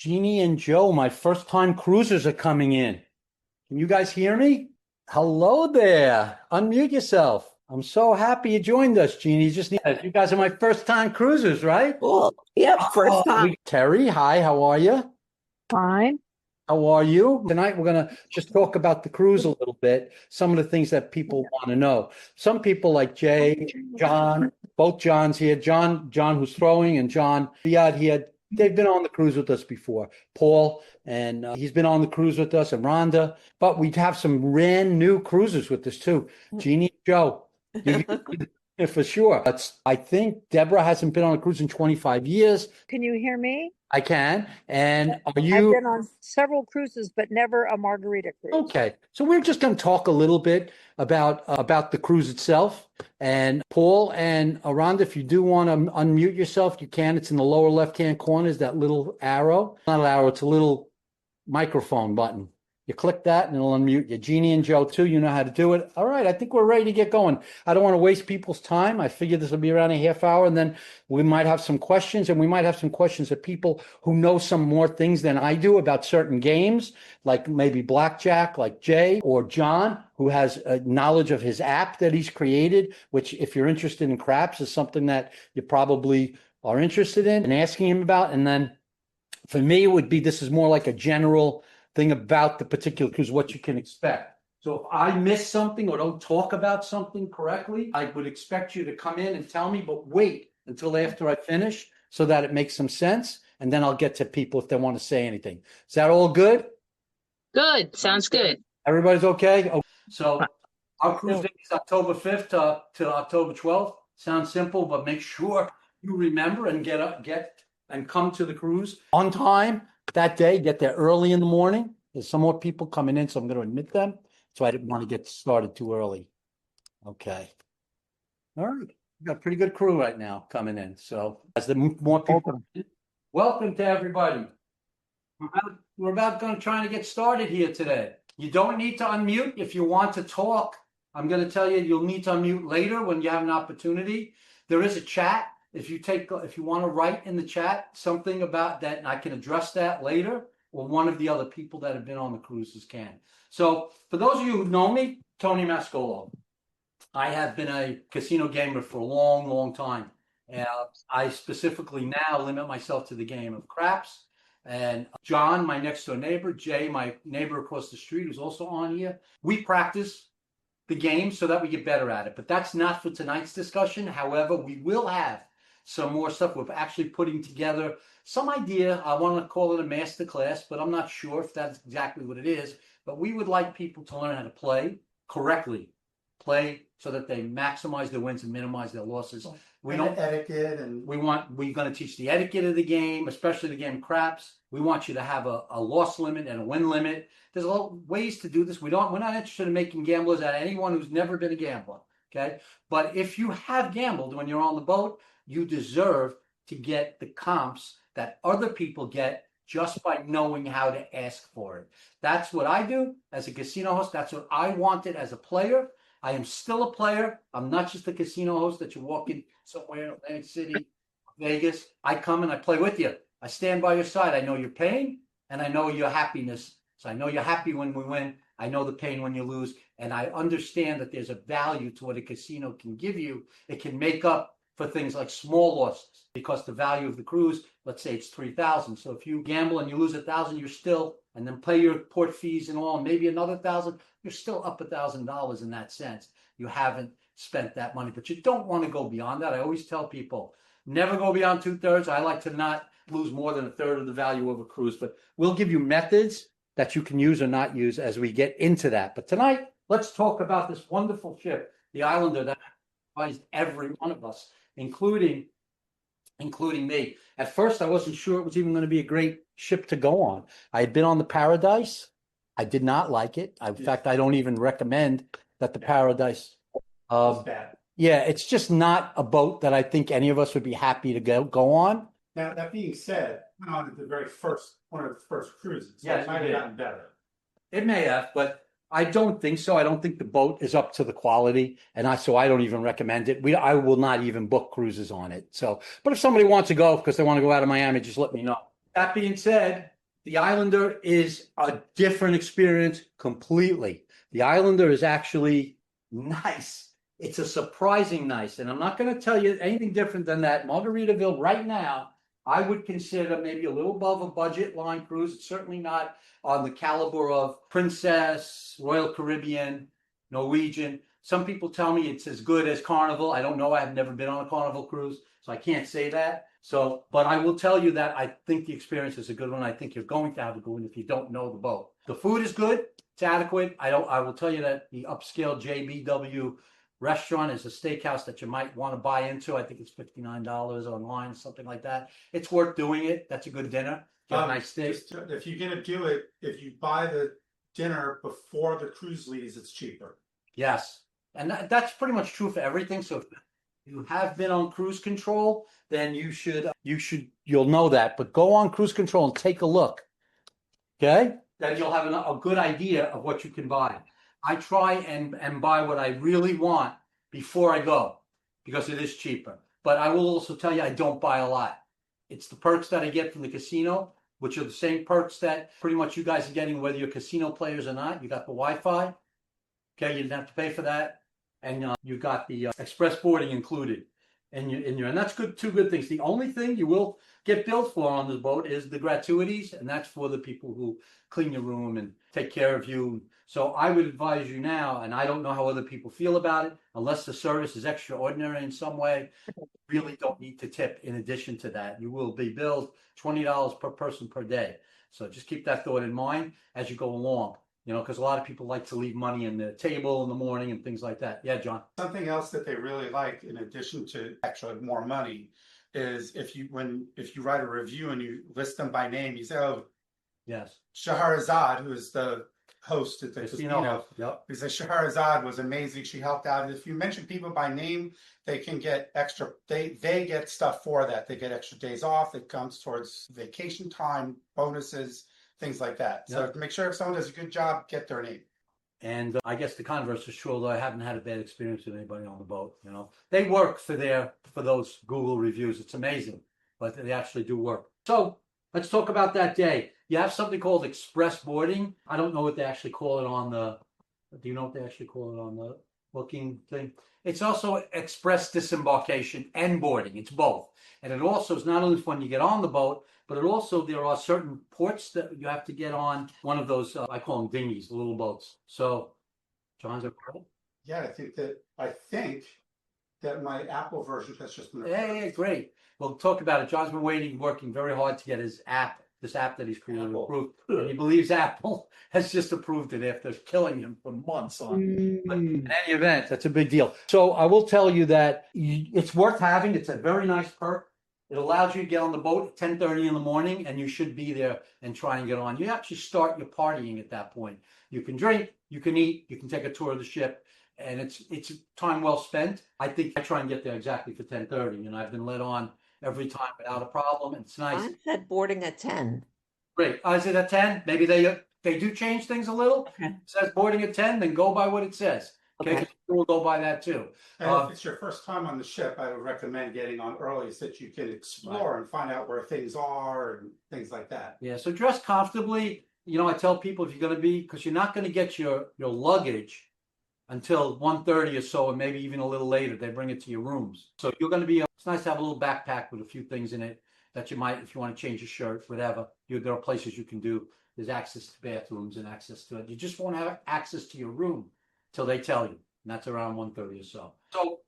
Jeannie and Joe, my first time cruisers are coming in. Can you guys hear me? Hello there. Unmute yourself. I'm so happy you joined us, Jeannie. You guys are my first time cruisers, right? Cool. Yep, first time. Terry, hi, how are you? Fine. How are you? Tonight, we're going to just talk about the cruise a little bit, some of the things that people want to know. Some people like Jay, John, both Johns here, John who's throwing, and John Biad here. They've been on the cruise with us before. Paul, and he's been on the cruise with us, and Rhonda. But we have some brand new cruisers with us too. Jeannie, Joe, you, for sure. I think Deborah hasn't been on a cruise in 25 years. Can you hear me? I can. And are I've you? been on several cruises, but never a margarita cruise. Okay, so we're just going to talk a little bit about the cruise itself. And Paul and Rhonda, if you do want to unmute yourself, you can. It's in the lower left-hand corner, is that little arrow. Not an arrow, it's a little microphone button. You click that and it'll unmute you. Jeannie and Joe, too, you know how to do it. All right, I think we're ready to get going. I don't want to waste people's time. I figured this will be around a half hour, and then we might have some questions, and we might have some questions of people who know some more things than I do about certain games, like maybe blackjack, like Jay or John, who has a knowledge of his app that he's created, which if you're interested in craps is something that you probably are interested in and asking him about. And then for me, it would be, this is more like a general thing about the particular cruise, what you can expect. So if I miss something or don't talk about something correctly, I would expect you to come in and tell me, but wait until after I finish so that it makes some sense. And then I'll get to people if they want to say anything. Is that all good? Good. Sounds good. Everybody's okay? Okay. So our cruise date is October 5th to October 12th. Sounds simple, but make sure you remember and get and come to the cruise on time that day. Get there early in the morning. There's some more people coming in, so I'm going to admit them. So I didn't want to get started too early. Okay. All right. We've got a pretty good crew right now coming in. So as the more people, welcome to everybody. We're about going to try to get started here today. You don't need to unmute if you want to talk. I'm going to tell you, you'll need to unmute later when you have an opportunity. There is a chat. If you want to write in the chat something about that, and I can address that later, or one of the other people that have been on the cruises can. So for those of you who know me, Tony Mascolo. I have been a casino gamer for a long, long time. And I specifically now limit myself to the game of craps. And John, my next door neighbor, Jay, my neighbor across the street, who's also on here, we practice the game so that we get better at it. But that's not for tonight's discussion. However, we will have some more stuff. We're actually putting together some idea. I want to call it a master class, but I'm not sure if that's exactly what it is. But we would like people to learn how to play correctly, play so that they maximize their wins and minimize their losses. We don't etiquette, and we're going to teach the etiquette of the game, especially the game of craps. We want you to have a loss limit and a win limit. There's a lot of ways to do this. We're not interested in making gamblers out of anyone who's never been a gambler. Okay. But if you have gambled when you're on the boat, you deserve to get the comps that other people get just by knowing how to ask for it. That's what I do as a casino host. That's what I wanted as a player. I am still a player. I'm not just a casino host that you walk in somewhere in Atlantic City, Vegas. I come and I play with you. I stand by your side. I know your pain and I know your happiness. So I know you're happy when we win. I know the pain when you lose. And I understand that there's a value to what a casino can give you. It can make up for things like small losses because the value of the cruise, let's say it's $3,000. So if you gamble and you lose $1,000, you're still, and then pay your port fees and all, maybe another $1,000, you're still up $1,000 in that sense. You haven't spent that money, but you don't want to go beyond that. I always tell people, never go beyond 2/3. I like to not lose more than 1/3 of the value of a cruise, but we'll give you methods that you can use or not use as we get into that. But tonight, let's talk about this wonderful ship, the Islander, that surprised every one of us, including me. At first, I wasn't sure it was even going to be a great ship to go on. I had been on the Paradise. I did not like it. In fact, I don't even recommend that the Paradise. it's bad. Yeah, it's just not a boat that I think any of us would be happy to go on. Now, that being said, I went on the very first one of the first cruises. So Yes, it might you have did. gotten better. It may have, but I don't think so. I don't think the boat is up to the quality, and so I don't even recommend it. I will not even book cruises on it. So, but if somebody wants to go because they want to go out of Miami, just let me know. That being said, The Islander is a different experience completely. The Islander is actually nice. It's a surprising nice. And I'm not going to tell you anything different than that. Margaritaville right now, I would consider maybe a little above a budget line cruise. It's certainly not on the caliber of Princess, Royal Caribbean, Norwegian. Some people tell me it's as good as Carnival. I don't know. I've never been on a Carnival cruise, so I can't say that. So, but I will tell you that I think the experience is a good one. I think you're going to have a good one if you don't know the boat. The food is good. It's adequate. I will tell you that the upscale JBW restaurant is a steakhouse that you might want to buy into. I think it's $59 online, something like that. It's worth doing it. That's a good dinner. Get a nice steak. If you're gonna do it, if you buy the dinner before the cruise leaves, it's cheaper. Yes. And that's pretty much true for everything. So if you have been on cruise control, then you'll know that. But go on cruise control and take a look. Okay? Then you'll have a good idea of what you can buy. I try and buy what I really want before I go because it is cheaper. But I will also tell you I don't buy a lot. It's the perks that I get from the casino, which are the same perks that pretty much you guys are getting whether you're casino players or not. You got the Wi-Fi. Okay, you didn't have to pay for that. And you got the express boarding included in your, and that's good. Two good things. The only thing you will get billed for on this boat is the gratuities, and that's for the people who clean your room and take care of you. So I would advise you now, and I don't know how other people feel about it, unless the service is extraordinary in some way, you really don't need to tip in addition to that. You will be billed $20 per person per day. So just keep that thought in mind as you go along. You know, because a lot of people like to leave money in the table in the morning and things like that. Yeah, John. Something else that they really like, in addition to extra more money, is if you write a review and you list them by name, you say, "Oh, Yes. Shahrazad, who is the host at the casino, Yep. he says Shahrazad was amazing. She helped out." If you mention people by name, they can get extra. They get stuff for that. They get extra days off. It comes towards vacation time, bonuses, things like that. So make sure if someone does a good job, get their name. And I guess the converse is true, although I haven't had a bad experience with anybody on the boat. You know, they work for those Google reviews. It's amazing, but they actually do work. So let's talk about that day. You have something called express boarding. I don't know what they actually call it on the. Do you know what they actually call it on the booking thing? It's also express disembarkation and boarding. It's both, and it also is not only when you get on the boat, but it also there are certain ports that you have to get on. One of those I call them dinghies, the little boats. So, John's okay? Yeah, I think that my Apple version has just been approved. Hey, great. We'll talk about it. John's been working very hard to get his app, this app that he's created, approved. And he believes Apple has just approved it after killing him for months on it. But in any event, that's a big deal. So I will tell you that it's worth having. It's a very nice perk. It allows you to get on the boat at 10:30 in the morning, and you should be there and try and get on. You actually start your partying at that point. You can drink, you can eat, you can take a tour of the ship, and it's time well spent. I think I try and get there exactly for 10:30, and I've been let on every time without a problem. And it's nice. Mine said boarding at 10. Great. Is it at 10? Maybe they do change things a little. Okay. It says boarding at 10, then go by what it says. Okay. We'll go by that too. And if it's your first time on the ship, I would recommend getting on early so that you can explore and find out where things are and things like that. Yeah, so dress comfortably. You know, I tell people if you're going to be, because you're not going to get your luggage until 1:30 or so, and maybe even a little later. They bring it to your rooms. So you're going to be, it's nice to have a little backpack with a few things in it that you might, if you want to change your shirt, whatever. There are places you can do. There's access to bathrooms and access to it. You just won't have access to your room till they tell you. And that's around 1:30 or so. So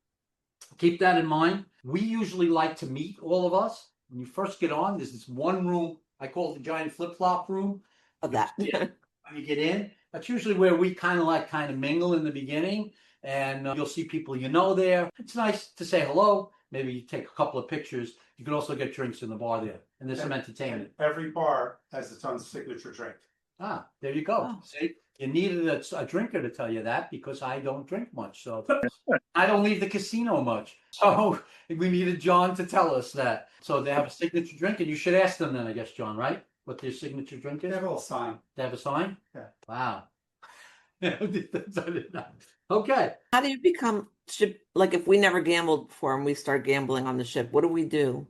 keep that in mind. We usually like to meet, all of us. When you first get on, there's this one room, I call it the giant flip-flop room. Of that. When you get in, that's usually where we kind of mingle in the beginning. And you'll see people you know there. It's nice to say hello. Maybe you take a couple of pictures. You can also get drinks in the bar there. And there's some entertainment. Every bar has its own signature drink. Ah, there you go. Oh. See, you needed a drinker to tell you that because I don't drink much. So I don't leave the casino much. So we needed John to tell us that. So they have a signature drink, and you should ask them then, I guess, John, right? What their signature drink is? They have a little sign. They have a sign? Yeah. Wow. I did not. Okay. How do you become ship? Like if we never gambled before and we start gambling on the ship, what do we do?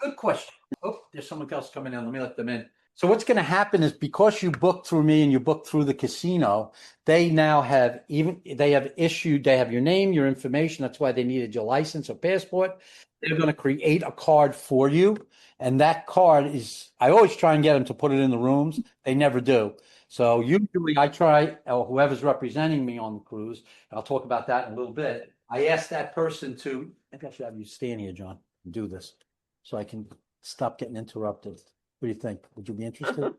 Good question. Oh, there's someone else coming in. Let me let them in. So what's going to happen is because you booked through me and you booked through the casino, they now have they have your name, your information. That's why they needed your license or passport. They're going to create a card for you. And that card is, I always try and get them to put it in the rooms. They never do. So usually I try, or whoever's representing me on the cruise, and I'll talk about that in a little bit. I ask that person to, maybe I should have you stand here, John, and do this so I can stop getting interrupted. What do you think? Would you be interested?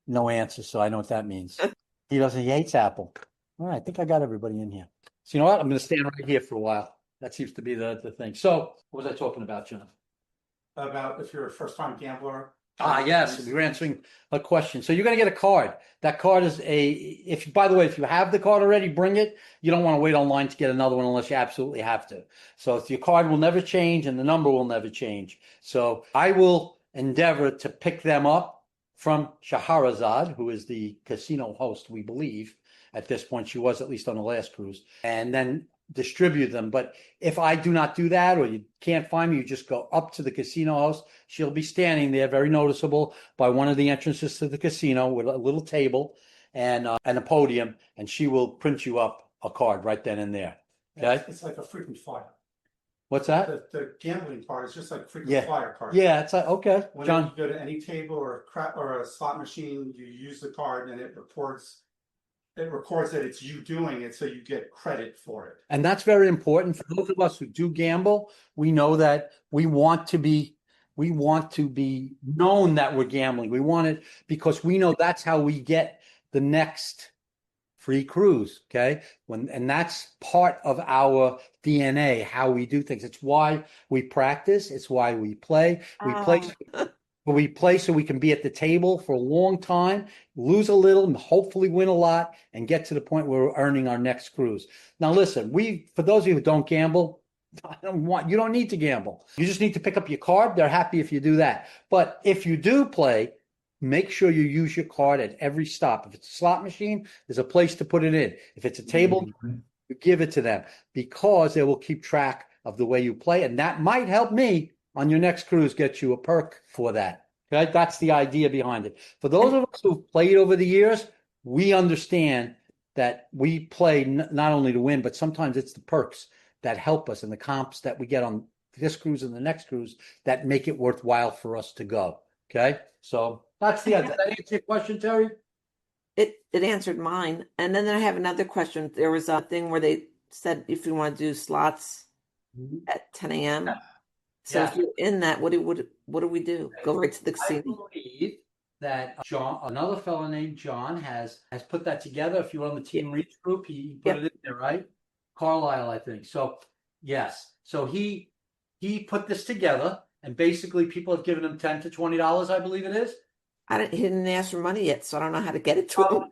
No answer, so I know what that means. He hates Apple. All right, I think I got everybody in here. So you know what? I'm going to stand right here for a while. That seems to be the thing. So what was I talking about, John? About if you're a first-time gambler. Yes, we were answering a question. So you're going to get a card. That card is by the way, if you have the card already, bring it. You don't want to wait online to get another one unless you absolutely have to. So if your card will never change and the number will never change. So I will endeavor to pick them up from Shahrazad, who is the casino host, we believe. At this point, she was at least on the last cruise. And then distribute them. But if I do not do that, or you can't find me, you just go up to the casino host. She'll be standing there, very noticeable, by one of the entrances to the casino with a little table and a podium, and she will print you up a card right then and there. Okay? It's like a frequent flyer. What's that? The gambling part is just like a frequent flyer card. Yeah, it's like, okay, When John. you go to any table or a slot machine, you use the card and it records that it's you doing it, so you get credit for it. And that's very important for those of us who do gamble. We know that we want to be known that we're gambling. We want it because we know that's how we get the next free cruise. Okay. And that's part of our DNA, how we do things. It's why we practice. It's why we play. We play so we can be at the table for a long time, lose a little, and hopefully win a lot, and get to the point where we're earning our next cruise. Now, listen, for those of you who don't gamble, you don't need to gamble. You just need to pick up your card. They're happy if you do that. But if you do play, make sure you use your card at every stop. If it's a slot machine, there's a place to put it in. If it's a table, you give it to them because they will keep track of the way you play, and that might help me on your next cruise, get you a perk for that. Okay? That's the idea behind it. For those of us who've played over the years, we understand that we play not only to win, but sometimes it's the perks that help us and the comps that we get on this cruise and the next cruise that make it worthwhile for us to go. Okay? So that's the idea. Did that answer your question, Terry? It answered mine. And then I have another question. There was a thing where they said if you want to do slots at 10 a.m. So if you're in that, what do we do? Go right to the casino? I believe that John, another fellow named John, has put that together. If you're on the Team Reach group, he put it in there, right? Carlisle, I think. So yes, so he put this together, and basically people have given him $10 to $20, I believe it is. He didn't ask for money yet, so I don't know how to get it to him.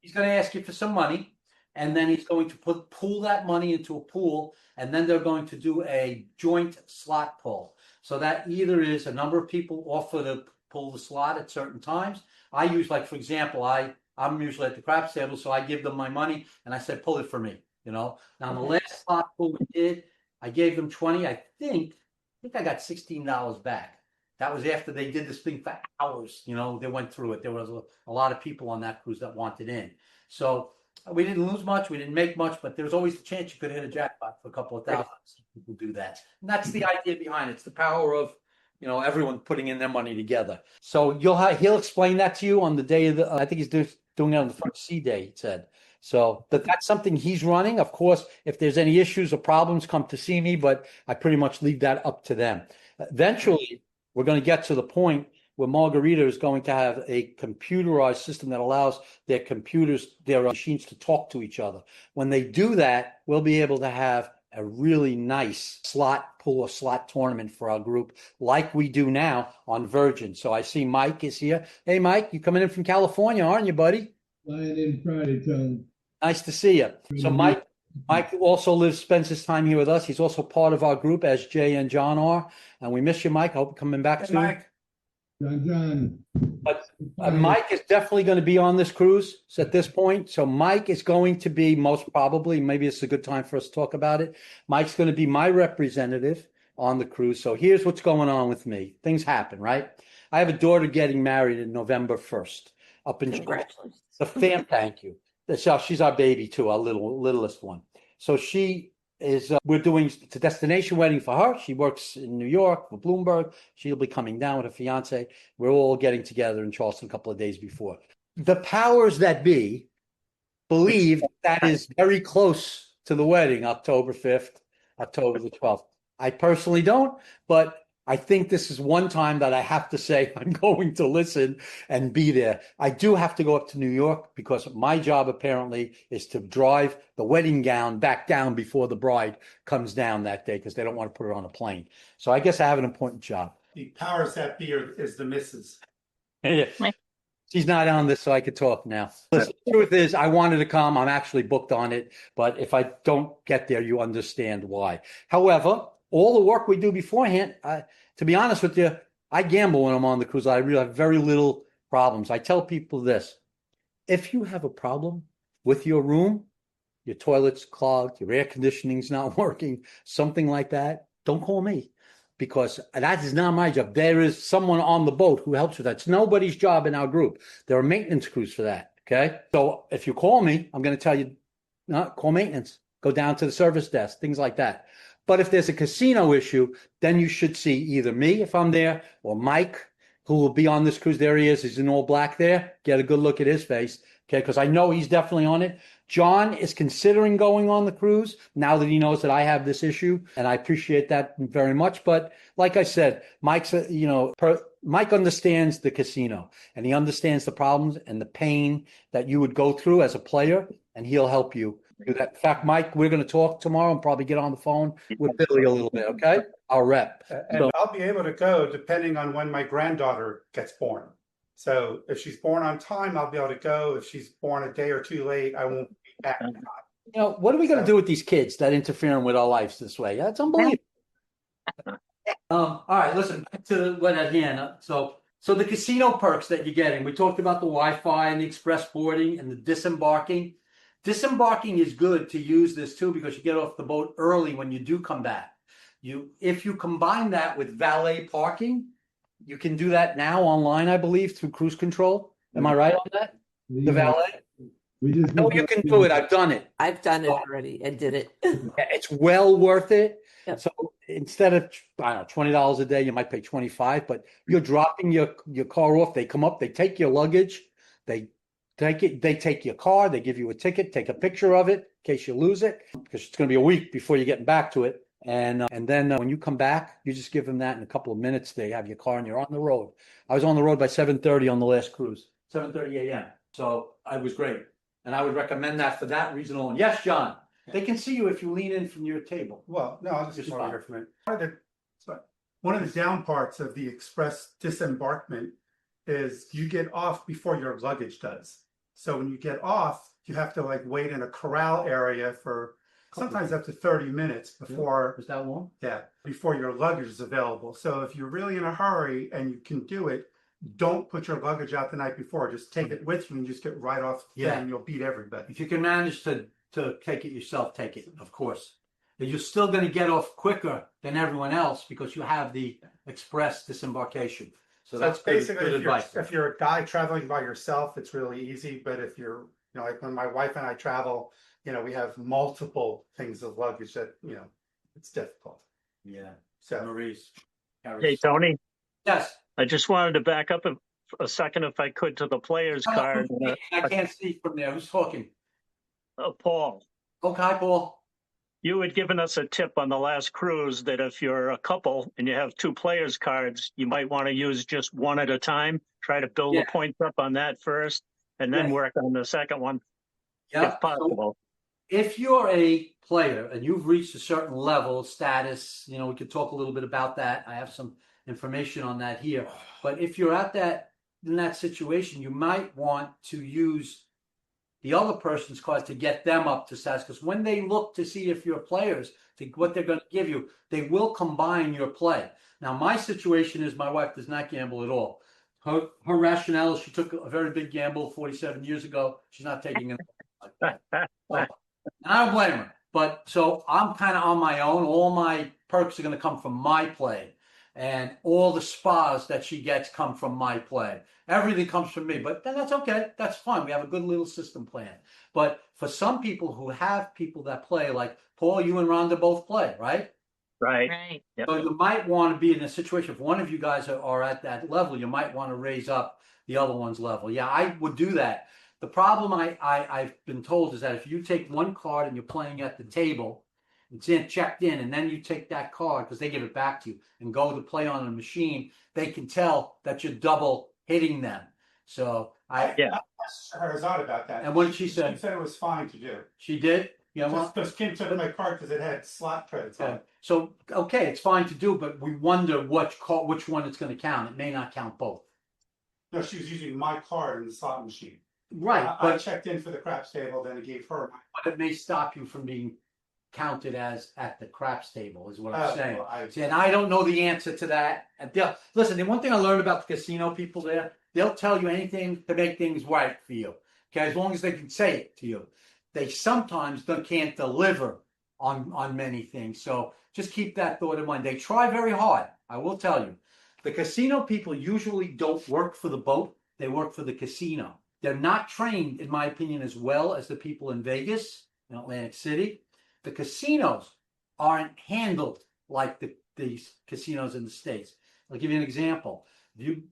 He's going to ask you for some money, and then he's going to pool that money into a pool, and then they're going to do a joint slot pull. So that either is a number of people offer to pull the slot at certain times. I use, like, for example, I'm usually at the craps table, so I give them my money, and I said, pull it for me, Now, the last slot pull we did, I gave them 20. I think I got $16 back. That was after they did this thing for hours. They went through it. There was a lot of people on that cruise that wanted in. So we didn't lose much. We didn't make much, but there was always the chance you could hit a jackpot for a couple of thousand. People do that. And that's the idea behind it. It's the power of, everyone putting in their money together. So he'll explain that to you on the day of I think he's doing it on the first sea day, he said. So that's something he's running. Of course, if there's any issues or problems, come to see me, but I pretty much leave that up to them. Eventually, we're going to get to the point where Margarita is going to have a computerized system that allows their machines to talk to each other. When they do that, we'll be able to have a really nice slot pool or slot tournament for our group like we do now on Virgin. So I see Mike is here. Hey, Mike, you coming in from California, aren't you, buddy? Flying in Friday, Tom. Nice to see you. So Mike also spends his time here with us. He's also part of our group, as Jay and John are. And we miss you, Mike. I hope you're coming back soon. Mike. John. But Mike is definitely going to be on this cruise at this point. So Mike is going to be most probably, maybe it's a good time for us to talk about it. Mike's going to be my representative on the cruise. So here's what's going on with me. Things happen, right? I have a daughter getting married in November 1st up in Congratulations. Thank you. So she's our baby too, our littlest one. So she is. We're doing it's a destination wedding for her. She works in New York for Bloomberg. She'll be coming down with her fiance. We're all getting together in Charleston a couple of days before. The powers that be believe that is very close to the wedding, October 5th, October the 12th. I personally don't, but I think this is one time that I have to say I'm going to listen and be there. I do have to go up to New York because my job apparently is to drive the wedding gown back down before the bride comes down that day because they don't want to put her on a plane. So I guess I have an important job. The powers that be is the missus. She's not on this, so I could talk now. Listen, the truth is, I wanted to come. I'm actually booked on it. But if I don't get there, you understand why. However, all the work we do beforehand, to be honest with you, I gamble when I'm on the cruise. I really have very little problems. I tell people this. If you have a problem with your room, your toilet's clogged, your air conditioning's not working, something like that, don't call me. Because that is not my job. There is someone on the boat who helps with that. It's nobody's job in our group. There are maintenance crews for that. Okay. So if you call me, I'm going to tell you, no, call maintenance, go down to the service desk, things like that. But if there's a casino issue, then you should see either me if I'm there or Mike, who will be on this cruise. There he is. He's in all black there. Get a good look at his face. Okay. Because I know he's definitely on it. John is considering going on the cruise now that he knows that I have this issue, and I appreciate that very much. But like I said, Mike understands the casino, and he understands the problems and the pain that you would go through as a player, and he'll help you do that. In fact, Mike, we're going to talk tomorrow and probably get on the phone with Billy a little bit, okay? Our rep. And I'll be able to go depending on when my granddaughter gets born. So if she's born on time, I'll be able to go. If she's born a day or two late, I won't be back in time. What are we going to do with these kids that interfering with our lives this way? That's unbelievable. All right, listen, back to what at hand. So the casino perks that you're getting. We talked about the Wi-Fi and the express boarding and the disembarking. Disembarking is good to use this too because you get off the boat early when you do come back. If you combine that with valet parking, you can do that now online, I believe, through cruise control. Am I right on that? The valet? No, you can do it. I've done it. I've done it already. I did it. It's well worth it. Yep. So instead of, I don't know, $20 a day, you might pay $25, but you're dropping your car off. They come up, they take your luggage, they take your car, they give you a ticket, take a picture of it in case you lose it, because it's going to be a week before you're getting back to it. And then when you come back, you just give them that in a couple of minutes. They have your car and you're on the road. I was on the road by 7:30 on the last cruise, 7:30 a.m. So it was great. And I would recommend that for that reason alone. Yes, John. They can see you if you lean in from your table. Well, no, I'll just over here from it. One of the down parts of the express disembarkment is you get off before your luggage does. So when you get off, you have to wait in a corral area for sometimes up to 30 minutes before. Is that long? Yeah, before your luggage is available. So if you're really in a hurry and you can do it, don't put your luggage out the night before. Just take it with you and just get right off the thing and you'll beat everybody. If you can manage to take it yourself, take it, of course. But you're still going to get off quicker than everyone else because you have the express disembarkation. So that's basically good advice. If you're a guy traveling by yourself, it's really easy. But if you're, like when my wife and I travel, we have multiple things of luggage that, it's difficult. Yeah. So Maurice. Hey, Tony, Yes. I just wanted to back up a second, if I could, to the player's card. I can't see from there. Who's talking? Paul, Okay, Paul. you had given us a tip on the last cruise that if you're a couple and you have two players' cards, you might want to use just one at a time. Try to build the points up on that first, and then work on the second one, if possible. So if you're a player and you've reached a certain level of status, we could talk a little bit about that. I have some information on that here. But if you're in that situation, you might want to use the other person's card to get them up to status. Because when they look to see if you're players, what they're going to give you, they will combine your play. Now, my situation is my wife does not gamble at all. Her rationale is she took a very big gamble 47 years ago. She's not taking it. I don't blame her. But so I'm kind of on my own. All my perks are going to come from my play. and all the spas that she gets come from my play. Everything comes from me, but then that's okay. That's fine. We have a good little system plan. But for some people who have people that play, like Paul, you and Rhonda both play, right? Right. Right. Yep. So you might want to be in a situation, if one of you guys are at that level, you might want to raise up the other one's level. Yeah, I would do that. The problem I've been told is that if you take one card and you're playing at the table, it's checked in, and then you take that card because they give it back to you and go to play on a machine, they can tell that you're double hitting them. So I Yeah. asked Harazad about that. And what did she say? She said it was fine to do. She did? Yeah, well, Because Kim took my card because it had slot credits on okay. it. So okay, it's fine to do, but we wonder which one it's going to count. It may not count both. No, she was using my card in the slot machine. Right, I but checked in for the craps table, then it gave her my. but it may stop you from being counted as at the craps table, is what I'm saying. Well, See, and I don't know the answer to that. And listen, the one thing I learned about the casino people there, they'll tell you anything to make things right for you. Okay, as long as they can say it to you. They sometimes can't deliver on many things. So just keep that thought in mind. They try very hard, I will tell you. The casino people usually don't work for the boat, they work for the casino. They're not trained, in my opinion, as well as the people in Vegas and Atlantic City. The casinos aren't handled like these casinos in the States. I'll give you an example.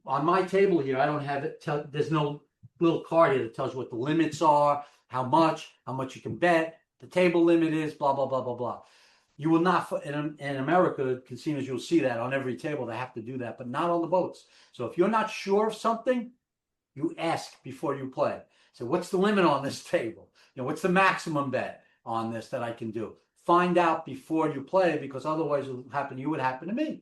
On my table here, I don't have it. There's no little card here that tells you what the limits are, how much you can bet, the table limit is, blah, blah, blah, blah, blah. You will not, in America, casinos, you'll see that on every table. They have to do that, but not on the boats. So if you're not sure of something, you ask before you play. So what's the limit on this table? What's the maximum bet on this that I can do? Find out before you play, because otherwise it will happen. You would happen to me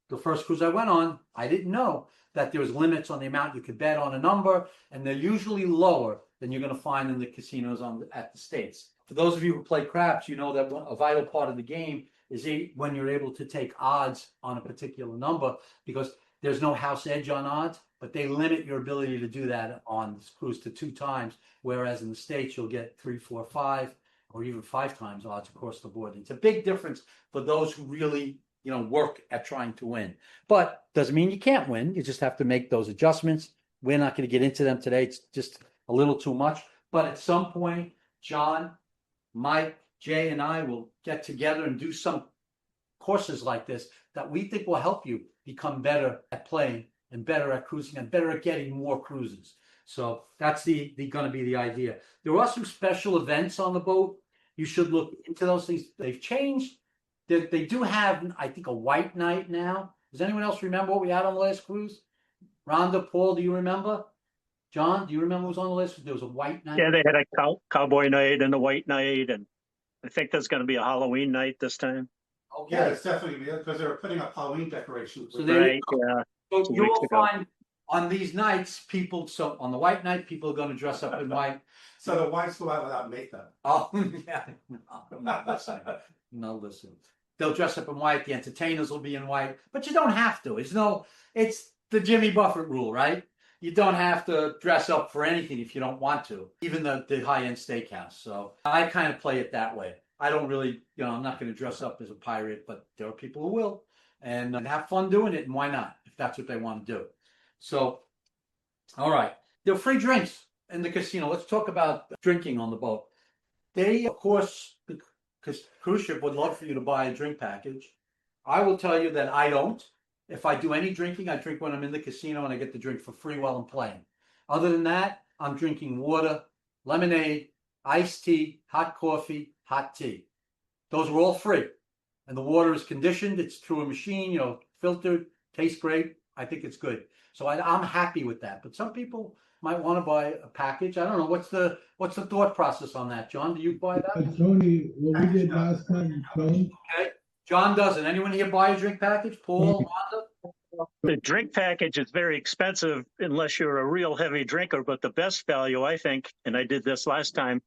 the first cruise I went on. I didn't know that there was limits on the amount you could bet on a number, and they're usually lower than you're going to find in the casinos at the States. For those of you who play craps, you know that a vital part of the game is when you're able to take odds on a particular number, because there's no house edge on odds, but they limit your ability to do that on this cruise to 2 times, whereas in the States you'll get 3, 4, 5, or even 5 times odds across the board. It's a big difference for those who really work at trying to win. But doesn't mean you can't win. You just have to make those adjustments. We're not going to get into them today. It's just a little too much. But at some point, John, Mike, Jay, and I will get together and do some courses like this that we think will help you become better at playing and better at cruising and better at getting more cruises. So that's going to be the idea. There are some special events on the boat. You should look into those things. They've changed. They do have, I think, a white night now. Does anyone else remember what we had on the last cruise? Rhonda, Paul, do you remember? John, do you remember what was on the list? There was a white night. Yeah, they had a cowboy night and a white night, and I think there's going to be a Halloween night this time. Okay. Yeah, it's definitely because they were putting up Halloween decorations. So there Right? you go. Yeah. So 2 you weeks will ago. find on these nights, so on the white night, people are going to dress up in white. So the wives go out without makeup. Oh, yeah. No, listen. They'll dress up in white. The entertainers will be in white, but you don't have to. It's the Jimmy Buffett rule, right? You don't have to dress up for anything if you don't want to, even the high-end steakhouse. So I kind of play it that way. I don't really, I'm not going to dress up as a pirate, but there are people who will and have fun doing it. And why not, if that's what they want to do? So, all right. There are free drinks in the casino. Let's talk about drinking on the boat. They, of course, because cruise ship would love for you to buy a drink package. I will tell you that I don't. If I do any drinking, I drink when I'm in the casino and I get the drink for free while I'm playing. Other than that, I'm drinking water, lemonade, iced tea, hot coffee, hot tea. Those are all free. And the water is conditioned. It's through a machine, filtered, tastes great. I think it's good. So I'm happy with that. But some people might want to buy a package. I don't know. What's the thought process on that, John? Do you buy that? Tony, what we did last time, Tony, Okay. John doesn't. Anyone here buy a drink package? Paul, Wanda? The drink package is very expensive unless you're a real heavy drinker, but the best value, I think, and I did this last time,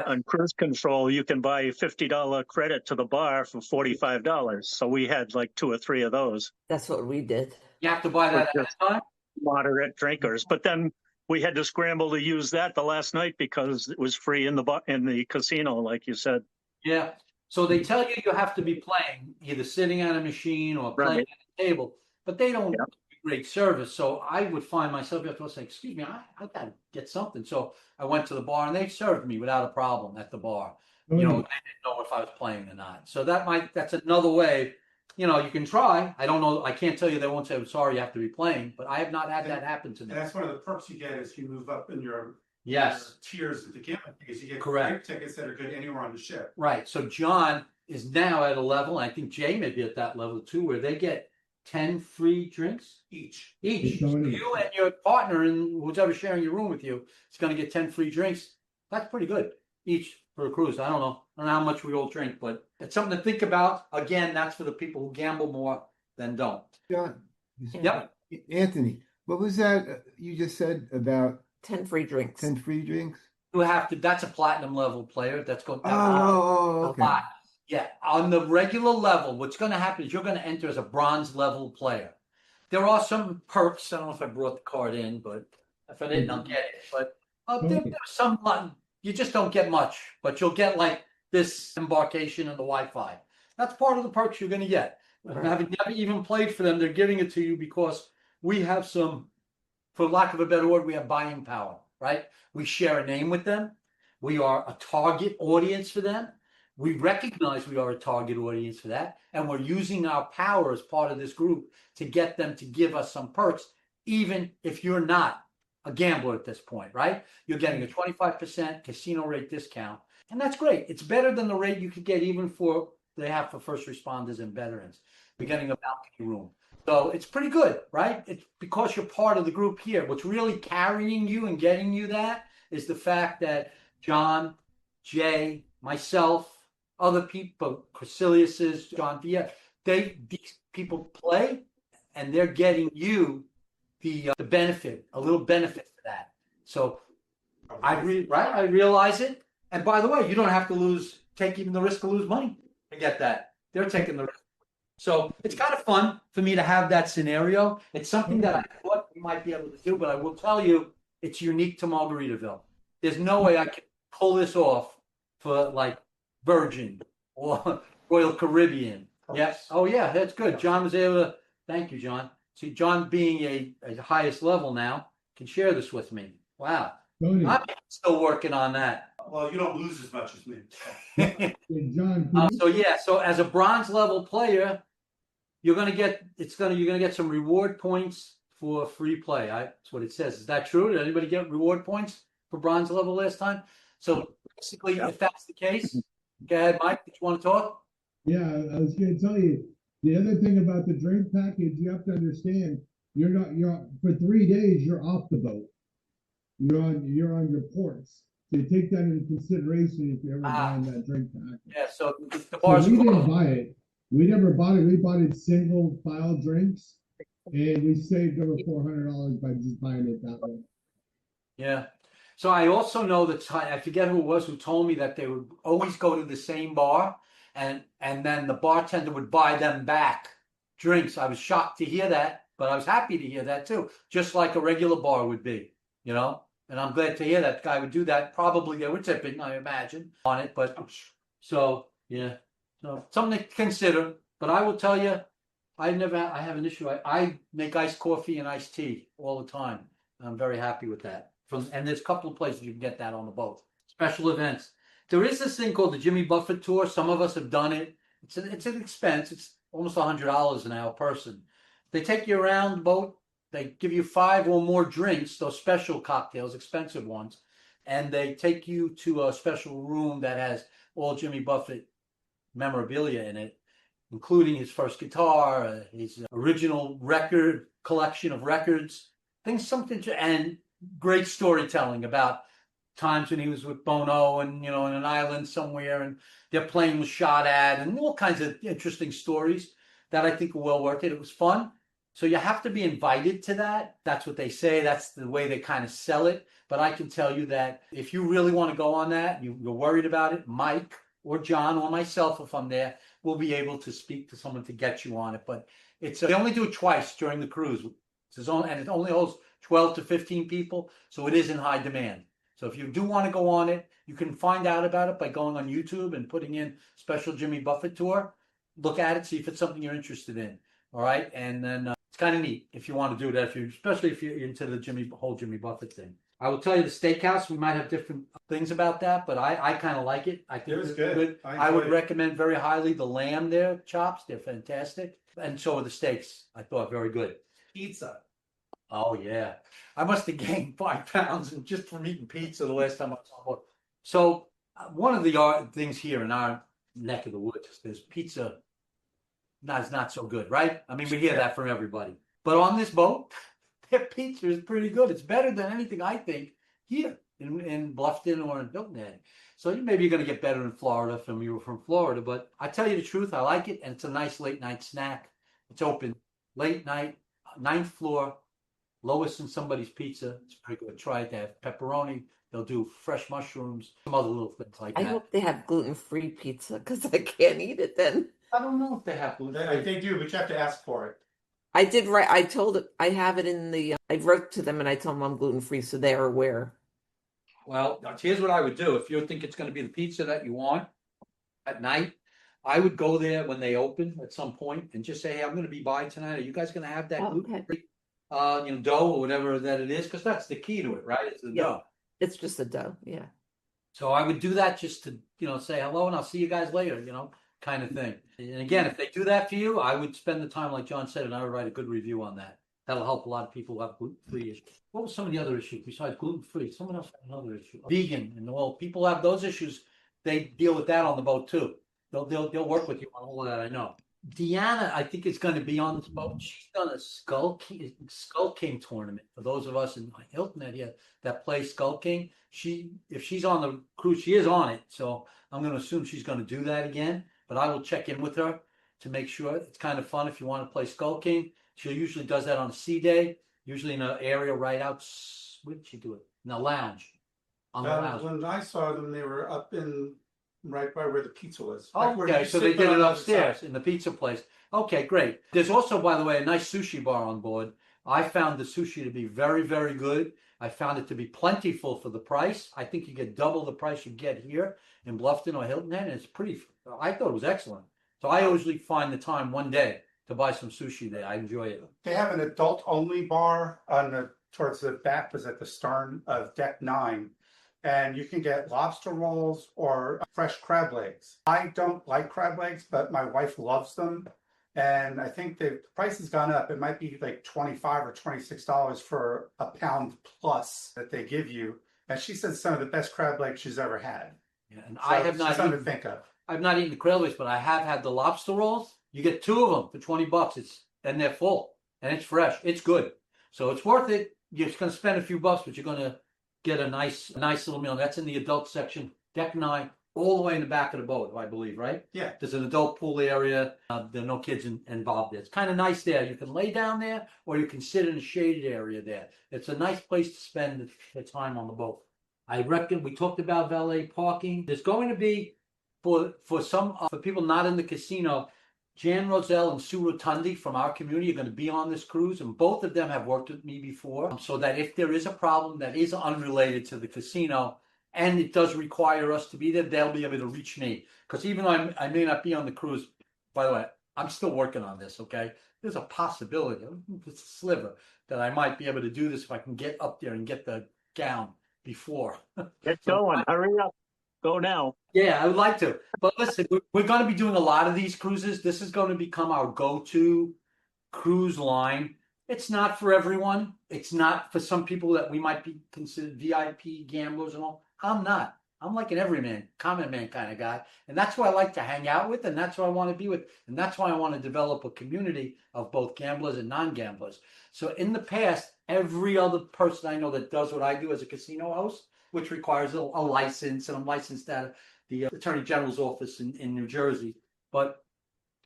on cruise control, you can buy a $50 credit to the bar for $45. So we had like 2 or 3 of those. That's what we did. You have to buy that at a time? Moderate drinkers. But then we had to scramble to use that the last night because it was free in the casino, like you said. Yeah. So they tell you have to be playing, either sitting at a machine or playing Right. at a table, but they don't Yeah. give great service. So I would find myself after I say, excuse me, I gotta get something. So I went to the bar and they served me without a problem at the bar. You know, Tony, they didn't know if I was playing or not. So that's another way, you can try. I don't know. I can't tell you they won't say, sorry, you have to be playing, but I have not had that happen to me. And that's one of the perks you get as you move up in your Yes. tiers of the gambling, because you get Correct. great tickets that are good anywhere on the ship. Right. So John is now at a level, and I think Jay may be at that level too, where they get 10 free drinks Each. each. Good So Tony. you and your partner and who's ever sharing your room with you is going to get 10 free drinks. That's pretty good each for a cruise. I don't know how much we all drink, but it's something to think about. Again, that's for the people who gamble more than don't. John, Yep. Anthony, what was that you just said about 10 free drinks. 10 free drinks? You have to, that's a platinum level player. That's going Oh, a okay. lot. Yeah, on the regular level, what's going to happen is you're going to enter as a bronze level player. There are some perks. I don't know if I brought the card in, but if I didn't, I'll get it. But there's some, you just don't get much, but you'll get like this embarkation and the Wi-Fi. That's part of the perks you're going to get. Having never even played for them, they're giving it to you because we have some, for lack of a better word, we have buying power, right? We share a name with them. We are a target audience for them. We recognize we are a target audience for that, and we're using our power as part of this group to get them to give us some perks, even if you're not a gambler at this point, right? You're getting a 25% casino rate discount, and that's great. It's better than the rate you could get even they have for first responders and veterans. You're getting a balcony room. So it's pretty good, right? It's because you're part of the group here. What's really carrying you and getting you that is the fact that John, Jay, myself, other people, Cornelius's, John Villa, these people play, and they're getting you the benefit, a little benefit for that. So I realize it. And by the way, you don't have to take even the risk to lose money to get that. They're taking the risk. So it's kind of fun for me to have that scenario. It's something that I thought we might be able to do, but I will tell you, it's unique to Margaritaville. There's no way I can pull this off for like Virgin or Royal Caribbean. Yes. Oh yeah, that's good. John was able to. Thank you, John. See, John being a highest level now can share this with me. Wow. Tony, I'm still working on that. Well, you don't lose as much as me. hey, John, So as a bronze level player, you're gonna get some reward points for free play. That's what it says. Is that true? Did anybody get reward points for bronze level last time? So basically, if that's the case, go ahead, Mike. Did you want to talk? yeah, I was going to tell you, the other thing about the drink package, you have to understand, you're for 3 days, you're off the boat. You're on your ports. So you take that into consideration if you're ever buying that drink package. Yeah. So the So bar's we didn't closed. buy it. We never bought it. We bought it single file drinks, and we saved over $400 by just buying it that way. Yeah. So I also know that I forget who it was who told me that they would always go to the same bar, and then the bartender would buy them back drinks. I was shocked to hear that, but I was happy to hear that too, just like a regular bar would be, And I'm glad to hear that guy would do that. Probably they were tipping, I imagine, on it. But so yeah, so something to consider. But I will tell you, I have an issue. I make iced coffee and iced tea all the time. I'm very happy with that. And there's a couple of places you can get that on the boat. Special events. There is this thing called the Jimmy Buffett Tour. Some of us have done it. It's an expense. It's almost $100 an hour person. They take you around the boat. They give you 5 or more drinks, those special cocktails, expensive ones, and they take you to a special room that has all Jimmy Buffett memorabilia in it, including his first guitar, his original record collection of records, and great storytelling about times when he was with Bono and, in an island somewhere and their plane was shot at and all kinds of interesting stories that I think are well worth it. It was fun. So you have to be invited to that. That's what they say. That's the way they kind of sell it. But I can tell you that if you really want to go on that, you're worried about it, Mike or John or myself, if I'm there, will be able to speak to someone to get you on it. But they only do it twice during the cruise. And it only holds 12 to 15 people. So it is in high demand. So if you do want to go on it, you can find out about it by going on YouTube and putting in Special Jimmy Buffett Tour. Look at it, see if it's something you're interested in. All right, and then it's kind of neat if you want to do that, especially if you're into the whole Jimmy Buffett thing. I will tell you the steakhouse, we might have different things about that, but I kind of like it. I think It was it's good. I would recommend very highly the lamb there, chops. They're fantastic. And so are the steaks. I thought very good. Pizza. Oh, yeah. I must have gained 5 pounds just from eating pizza the last time I saw it. So one of the things here in our neck of the woods is there's pizza is not so good, right? I mean, we hear that from everybody. But on this boat, their pizza is pretty good. It's better than anything I think here in Bluffton or in Hilton Head. So maybe you're going to get better in Florida from you were from Florida. But I tell you the truth, I like it, and it's a nice late night snack. It's open late night, 9th floor, lowest in somebody's pizza. It's pretty good. Try it. They have pepperoni. They'll do fresh mushrooms, some other little things like I that. hope they have gluten-free pizza because I can't eat it then. I don't know if they have gluten. They do, but you have to ask for it. I did write. I told it. I have it in the. I wrote to them and I told them I'm gluten free, so they are aware. Well, here's what I would do. If you think it's going to be the pizza that you want at night, I would go there when they open at some point and just say, "Hey, I'm going to be by tonight. Are you guys going to have that Oh, gluten-free, dough or whatever that it is?" Because that's the key to it, right? It's the dough. It's just a dough. Yeah. So I would do that just to say hello and I'll see you guys later, kind of thing. And again, if they do that for you, I would spend the time, like John said, and I would write a good review on that. That'll help a lot of people who have gluten-free issues. What were some of the other issues besides gluten-free? Someone else had another issue. Vegan, and well, people have those issues. They deal with that on the boat too. They'll work with you on all of that. I know. Deanna, I think, is going to be on this boat. She's done a Skull King tournament for those of us in Hilton Head that play Skull King. If she's on the cruise, she is on it. So I'm going to assume she's going to do that again. But I will check in with her to make sure. It's kind of fun if you want to play Skull King. She usually does that on a sea day, usually in an area right out. Where did she do it? In the lounge. On the lounge. When I saw them, they were up in right by where the pizza was. Oh, Like where okay, you so sit they did on it the other upstairs side. in the pizza place. Okay, great. There's also, by the way, a nice sushi bar on board. I found the sushi to be very, very good. I found it to be plentiful for the price. I think you get double the price you get here in Bluffton or Hilton Head, and it's I thought it was excellent. So I usually find the time one day to buy some sushi there. I enjoy it. They have an adult-only bar towards the back, was at the stern of deck 9. And you can get lobster rolls or fresh crab legs. I don't like crab legs, but my wife loves them. And I think the price has gone up. It might be like $25 or $26 for a pound plus that they give you. And she said some of the best crab legs she's ever had. Yeah, and So I have not something to eaten, think of. I've not eaten the crab legs, but I have had the lobster rolls. You get 2 of them for $20. And they're full and it's fresh. It's good. So it's worth it. You're just going to spend a few bucks, but you're going to get a nice little meal. That's in the adult section, deck 9, all the way in the back of the boat, I believe, right? Yeah. There's an adult pool area. There are no kids involved there. It's kind of nice there. You can lay down there or you can sit in a shaded area there. It's a nice place to spend the time on the boat. I reckon we talked about valet parking. There's going to be, for people not in the casino, Jan Roselle and Sue Rotundi from our community are going to be on this cruise, and both of them have worked with me before, so that if there is a problem that is unrelated to the casino and it does require us to be there, they'll be able to reach me. Because even though I may not be on the cruise, by the way, I'm still working on this, okay? There's a possibility, it's a sliver, that I might be able to do this if I can get up there and get the gown before. Get going. Hurry up. Go now. Yeah, I would like to. But listen, we're going to be doing a lot of these cruises. This is going to become our go-to cruise line. It's not for everyone. It's not for some people that we might be considered VIP gamblers and all. I'm not. I'm like an everyman, common man kind of guy. And that's who I like to hang out with, and that's who I want to be with. And that's why I want to develop a community of both gamblers and non-gamblers. So in the past, every other person I know that does what I do as a casino host, which requires a license, and I'm licensed at the Attorney General's office in New Jersey. But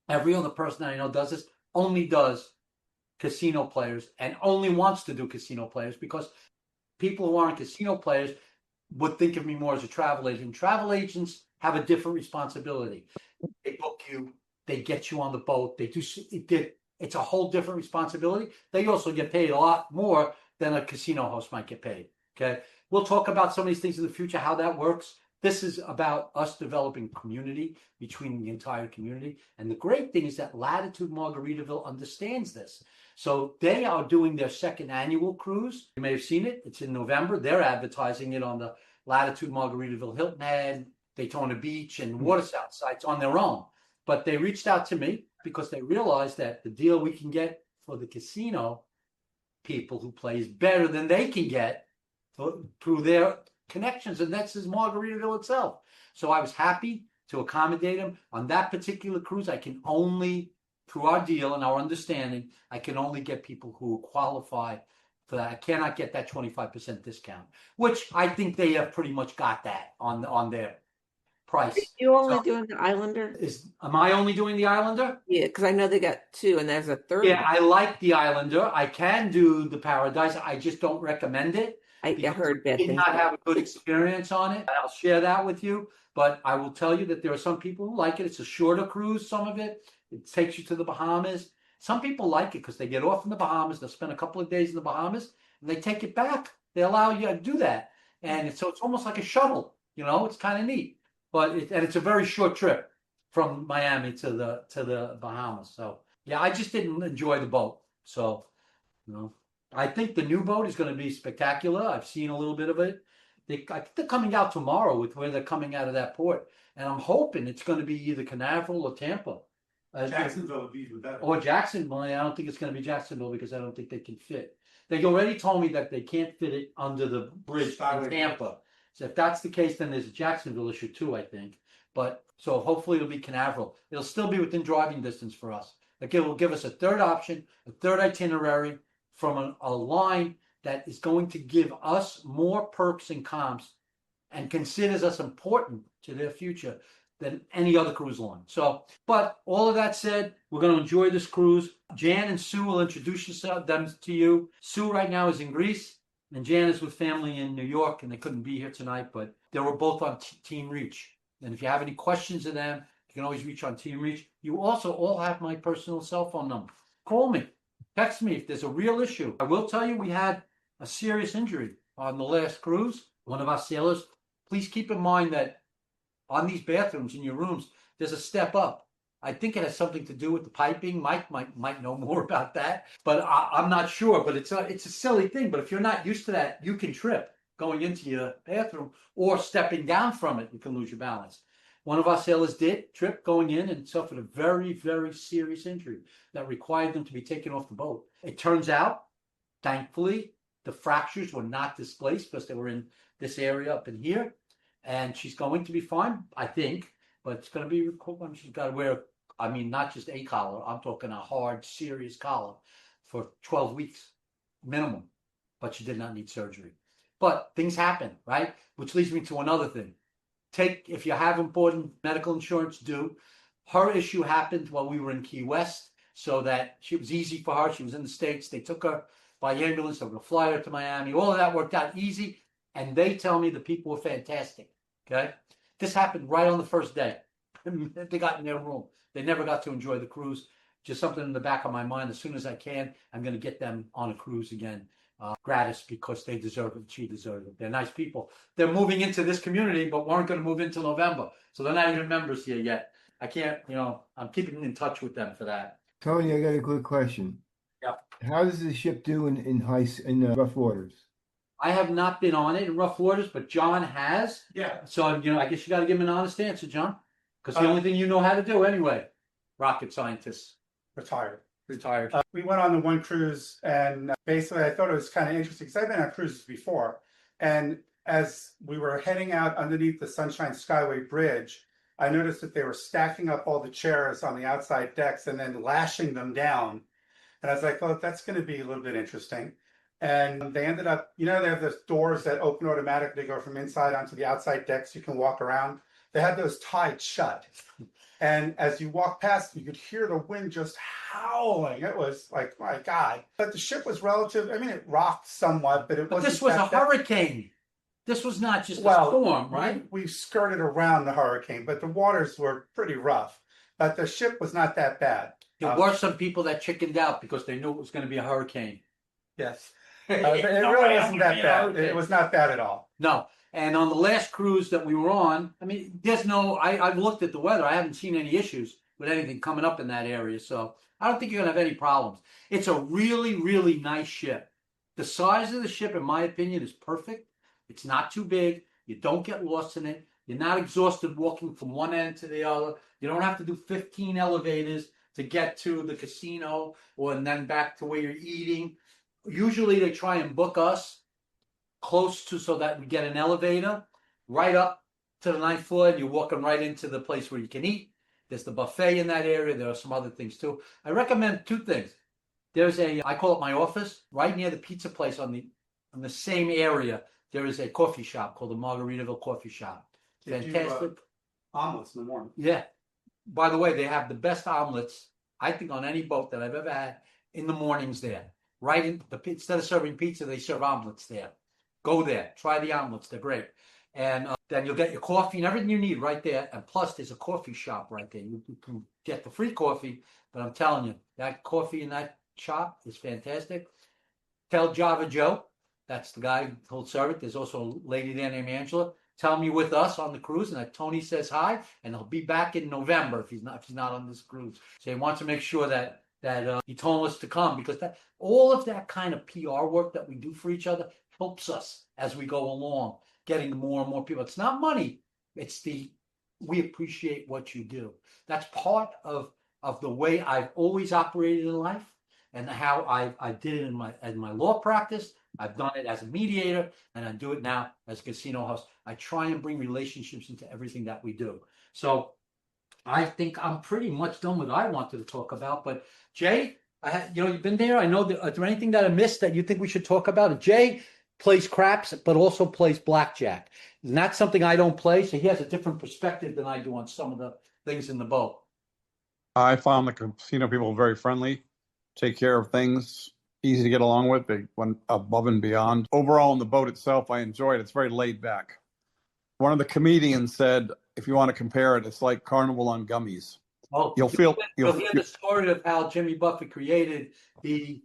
every other person I know does this, only does casino players, and only wants to do casino players, because people who aren't casino players would think of me more as a travel agent. Travel agents have a different responsibility. They book you, they get you on the boat, it's a whole different responsibility. They also get paid a lot more than a casino host might get paid. Okay. we'll talk about some of these things in the future, how that works. This is about us developing community between the entire community. And the great thing is that Latitude Margaritaville understands this. So they are doing their second annual cruise. You may have seen it. It's in November. They're advertising it on the Latitude Margaritaville Hilton Head, Daytona Beach, and Waterside sites on their own. But they reached out to me because they realized that the deal we can get for the casino people who play is better than they can get through their connections, and that's his Margaritaville itself. So I was happy to accommodate him on that particular cruise. I can only, through our deal and our understanding, I can only get people who qualify for that. I cannot get that 25% discount, which I think they have pretty much got that on their price. You only So, doing the Islander? am I only doing the Islander? Yeah, because I know they got two, and there's a third. Yeah, I like the Islander. I can do the Paradise. I just don't recommend it. I heard bad Did things. not have a good experience on it. I'll share that with you. But I will tell you that there are some people who like it. It's a shorter cruise, some of it. It takes you to the Bahamas. Some people like it because they get off in the Bahamas. They'll spend a couple of days in the Bahamas and they take it back. They allow you to do that. And so it's almost like a shuttle. It's kind of neat. But it's a very short trip from Miami to the Bahamas. So yeah, I just didn't enjoy the boat. So, I think the new boat is going to be spectacular. I've seen a little bit of it. I think they're coming out tomorrow with where they're coming out of that port. And I'm hoping it's going to be either Canaveral or Tampa. Jacksonville would be better. Or Jacksonville. I don't think it's going to be Jacksonville because I don't think they can fit. They already told me that they can't fit it under the bridge in Tampa. So if that's the case, then there's a Jacksonville issue too, I think. But so hopefully it'll be Canaveral. It'll still be within driving distance for us. Like, it will give us a third option, a third itinerary from a line that is going to give us more perks and comps and considers us important to their future than any other cruise line. So, but all of that said, we're going to enjoy this cruise. Jan and Sue will introduce them to you. Sue right now is in Greece, and Jan is with family in New York, and they couldn't be here tonight, but they were both on Team Reach. And if you have any questions of them, you can always reach on Team Reach. You also all have my personal cell phone number. Call me, text me if there's a real issue. I will tell you, we had a serious injury on the last cruise. One of our sailors, please keep in mind that on these bathrooms in your rooms, there's a step up. I think it has something to do with the piping. Mike might know more about that, but I'm not sure. But it's a silly thing. But if you're not used to that, you can trip going into your bathroom, or stepping down from it, you can lose your balance. One of our sailors did trip going in and suffered a very, very serious injury that required them to be taken off the boat. It turns out, thankfully, the fractures were not displaced because they were in this area up in here. And she's going to be fine, I think, but it's going to be, she's got to wear, not just a collar, I'm talking a hard, serious collar for 12 weeks minimum, but she did not need surgery. But things happen, right? Which leads me to another thing. If you have important medical insurance, do. Her issue happened while we were in Key West, so that it was easy for her. She was in the States. They took her by ambulance. They were going to fly her to Miami. All of that worked out easy. And they tell me the people were fantastic. Okay. This happened right on the first day. They got in their room. They never got to enjoy the cruise. Just something in the back of my mind. As soon as I can, I'm going to get them on a cruise again, gratis, because they deserve it. She deserves it. They're nice people. They're moving into this community, but weren't going to move into November. So they're not even members here yet. I can't, I'm keeping in touch with them for that. Tony, I got a quick question. Yeah. How does the ship do in rough waters? I have not been on it in rough waters, but John has. Yeah. So, I guess you got to give him an honest answer, John, because the only thing you know how to do anyway, rocket scientist, Retired. We We went on the one cruise, and basically I thought it was kind of interesting because I've been on cruises before. And as we were heading out underneath the Sunshine Skyway Bridge, I noticed that they were stacking up all the chairs on the outside decks and then lashing them down. And I was like, well, that's going to be a little bit interesting. And they ended up, they have those doors that open automatically, go from inside onto the outside decks. You can walk around. They had those tied shut. And as you walk past, you could hear the wind just howling. It was like, my God. But the ship was it rocked somewhat, but But this was a hurricane. This was not just a storm, right? We skirted around the hurricane, but the waters were pretty rough. But the ship was not that bad. There were some people that chickened out because they knew it was going to be a hurricane. Yes. It really wasn't that bad. It was not bad at all. No. And on the last cruise that we were on, I mean, I've looked at the weather. I haven't seen any issues with anything coming up in that area. So I don't think you're going to have any problems. It's a really, really nice ship. The size of the ship, in my opinion, is perfect. It's not too big. You don't get lost in it. You're not exhausted walking from one end to the other. You don't have to do 15 elevators to get to the casino and then back to where you're eating. Usually they try and book us close to so that we get an elevator right up to the 9th floor and you're walking right into the place where you can eat. There's the buffet in that area. There are some other things too. I recommend 2 things. There's I call it my office, right near the pizza place on the same area. There is a coffee shop called the Margaritaville Coffee Shop. Fantastic. Omelets in the morning. Yeah. By the way, they have the best omelets, I think, on any boat that I've ever had in the mornings there. Right instead of serving pizza, they serve omelets there. Go there. Try the omelets. They're great. And then you'll get your coffee and everything you need right there. And plus, there's a coffee shop right there. You can get the free coffee. But I'm telling you, that coffee in that shop is fantastic. Tell Java Joe, that's the guy who'll serve it. There's also a lady there named Angela. Tell him you're with us on the cruise and that Tony says hi. And he'll be back in November if he's not on this cruise. So he wants to make sure that he told us to come because all of that kind of PR work that we do for each other helps us as we go along, getting more and more people. It's not money. It's we appreciate what you do. That's part of the way I've always operated in life and how I did it in my law practice. I've done it as a mediator and I do it now as a casino host. I try and bring relationships into everything that we do. So I think I'm pretty much done with what I wanted to talk about. But Jay, you've been there. I know is there anything that I missed that you think we should talk about? Jay plays craps, but also plays blackjack. And that's something I don't play, so he has a different perspective than I do on some of the things in the boat. I found the casino people very friendly, take care of things, easy to get along with. They went above and beyond. Overall, in the boat itself, I enjoyed it. It's very laid back. One of the comedians said, if you want to compare it, it's like Carnival on gummies. Oh, you'll hear the story of how Jimmy Buffett created the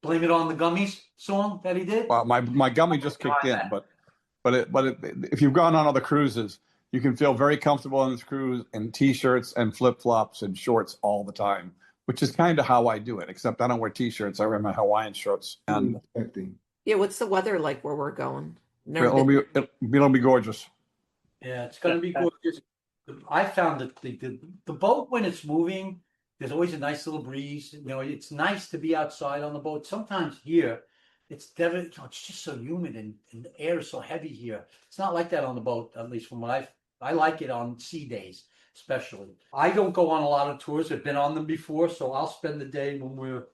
"Blame It on the Gummies" song that he did. Well, my gummy just kicked in, but if you've gone on other cruises, you can feel very comfortable on this cruise in t-shirts and flip-flops and shorts all the time, which is kind of how I do it. Except I don't wear t-shirts; I wear my Hawaiian shorts. And yeah, what's the weather like where we're going? It'll be gorgeous. Yeah, it's going to be gorgeous. I found that the boat, when it's moving, there's always a nice little breeze. It's nice to be outside on the boat. Sometimes here, it's just so humid and the air is so heavy here. It's not like that on the boat, at least from what I like it on sea days, especially. I don't go on a lot of tours. I've been on them before, so I'll spend the day when we're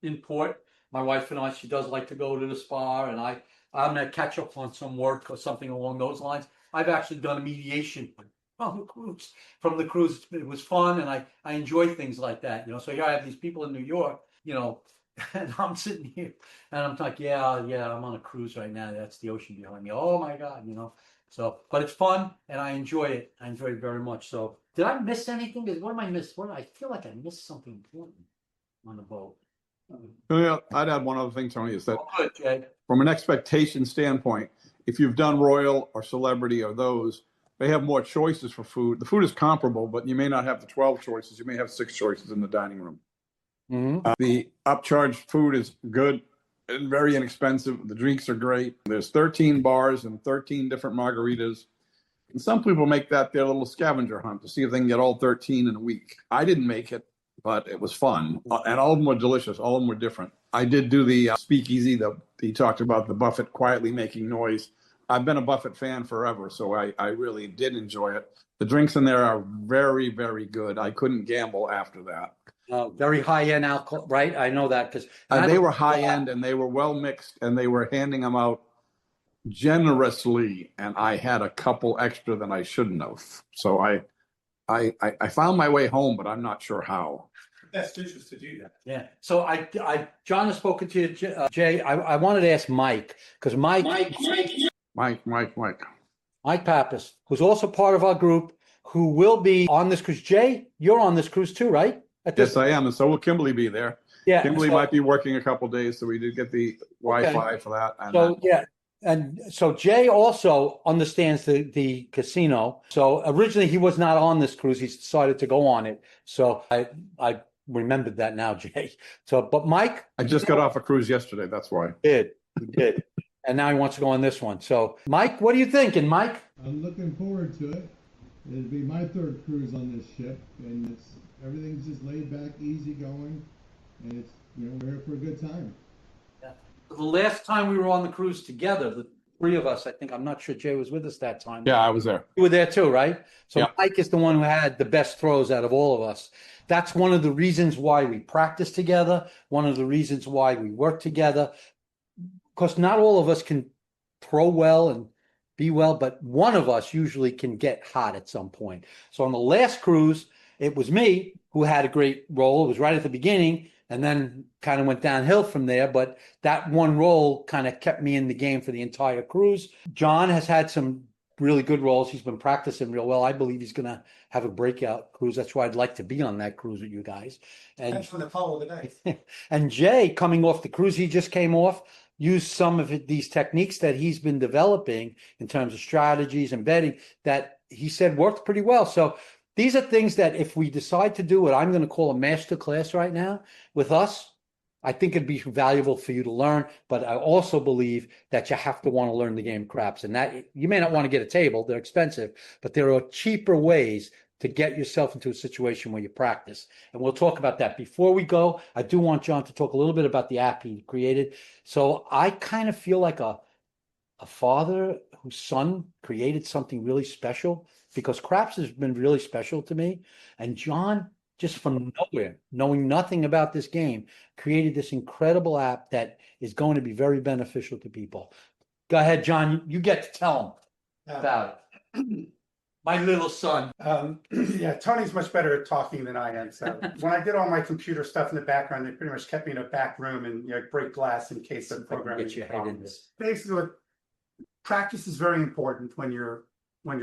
in port. My wife and I, she does like to go to the spa, and I'm going to catch up on some work or something along those lines. I've actually done a mediation from the cruise. It was fun, and I enjoy things like that. So here I have these people in New York, and I'm sitting here, and I'm like, yeah, I'm on a cruise right now. That's the ocean behind me. Oh my God, So, but it's fun, and I enjoy it. I enjoy it very much. So, did I miss anything? What am I miss? I feel like I missed something important on the boat. Yeah, I'd add one other thing, Tony, is that from an expectation standpoint, if you've done Royal or Celebrity or those, they have more choices for food. The food is comparable, but you may not have the 12 choices. You may have 6 choices in the dining room. Mm-hmm. The upcharged food is good and very inexpensive. The drinks are great. There's 13 bars and 13 different margaritas. And some people make that their little scavenger hunt to see if they can get all 13 in a week. I didn't make it, but it was fun. And all of them were delicious. All of them were different. I did do the speakeasy. He talked about the Buffett quietly making noise. I've been a Buffett fan forever, so I really did enjoy it. The drinks in there are very, very good. I couldn't gamble after that. Very high-end alcohol, right? I know that because they were high-end and they were well mixed, and they were handing them out generously. And I had a couple extra than I shouldn't have. So I found my way home, but I'm not sure how. Best interest to do that. Yeah. So John has spoken to you, Jay. I wanted to ask Mike because Mike Pappas, who's also part of our group, who will be on this cruise. Jay, you're on this cruise too, right? Yes, I am, and so will Kimberly be there. Yeah. Kimberly so- might be working a couple days, so we did get the Wi-Fi for that. And So yeah, and so Jay also understands the casino. So originally he was not on this cruise. He decided to go on it. So I remembered that now, Jay. So but Mike I just got off a cruise yesterday. That's why. he did, and now he wants to go on this one. So Mike, what are you thinking, Mike? I'm looking forward to it. It'll be my third cruise on this ship, and everything's just laid back, easy going, and it's we're here for a good time. The last time we were on the cruise together, the three of us, I think, I'm not sure Jay was with us that time. Yeah, I was there. You were there too, right? So Yeah. Mike is the one who had the best throws out of all of us. That's one of the reasons why we practice together, one of the reasons why we work together. Because not all of us can throw well and be well, but one of us usually can get hot at some point. So on the last cruise, it was me who had a great roll. It was right at the beginning, and then kind of went downhill from there. But that one roll kind of kept me in the game for the entire cruise. John has had some really good rolls. He's been practicing real well. I believe he's going to have a breakout cruise. That's why I'd like to be on that cruise with you guys. And That's from the follow of the day. and Jay, coming off the cruise he just came off, used some of these techniques that he's been developing in terms of strategies and betting that he said worked pretty well. So these are things that if we decide to do what I'm going to call a master class right now with us, I think it'd be valuable for you to learn. But I also believe that you have to want to learn the game of craps, and that you may not want to get a table. They're expensive, but there are cheaper ways to get yourself into a situation where you practice. And we'll talk about that. Before we go, I do want John to talk a little bit about the app he created. So I kind of feel like a father whose son created something really special, because craps has been really special to me. And John, just from nowhere, knowing nothing about this game, created this incredible app that is going to be very beneficial to people. Go ahead, John. You get to tell them about it. My little son. Yeah, Tony's much better at talking than I am. So when I did all my computer stuff in the background, they pretty much kept me in a back room and break glass in case of programming Get your head in problems. this. Basically, practice is very important when you're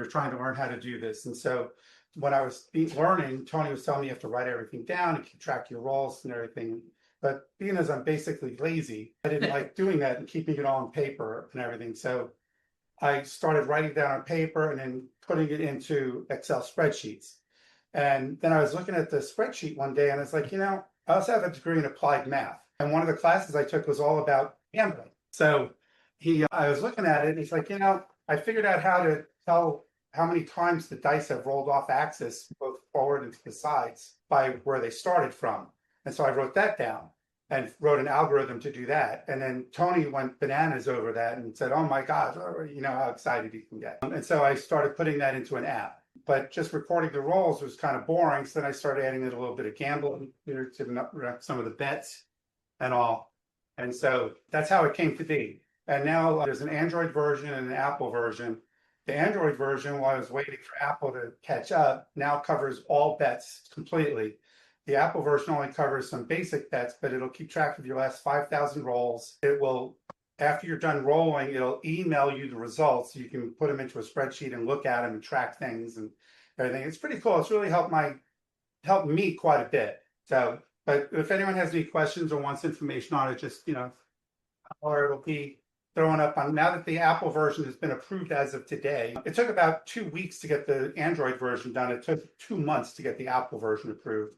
trying to learn how to do this. And so when I was learning, Tony was telling me you have to write everything down and keep track of your rolls and everything. But being as I'm basically lazy, I didn't like doing that and keeping it all on paper and everything. So I started writing down on paper and then putting it into Excel spreadsheets. And then I was looking at the spreadsheet one day and it's like, I also have a degree in applied math. And one of the classes I took was all about gambling. So I was looking at it and he's like, I figured out how to tell how many times the dice have rolled off axis, both forward and to the sides, by where they started from. And so I wrote that down and wrote an algorithm to do that. And then Tony went bananas over that and said, oh my gosh, how excited you can get. And so I started putting that into an app. But just recording the rolls was kind of boring. So then I started adding in a little bit of gambling to some of the bets and all. And so that's how it came to be. And now there's an Android version and an Apple version. The Android version, while I was waiting for Apple to catch up, now covers all bets completely. The Apple version only covers some basic bets, but it'll keep track of your last 5,000 rolls. It will, after you're done rolling, it'll email you the results so you can put them into a spreadsheet and look at them and track things and everything. It's pretty cool. It's really helped me quite a bit. So, but if anyone has any questions or wants information on it, just, or it'll be thrown up on, now that the Apple version has been approved as of today. It took about 2 weeks to get the Android version done. It took 2 months to get the Apple version approved.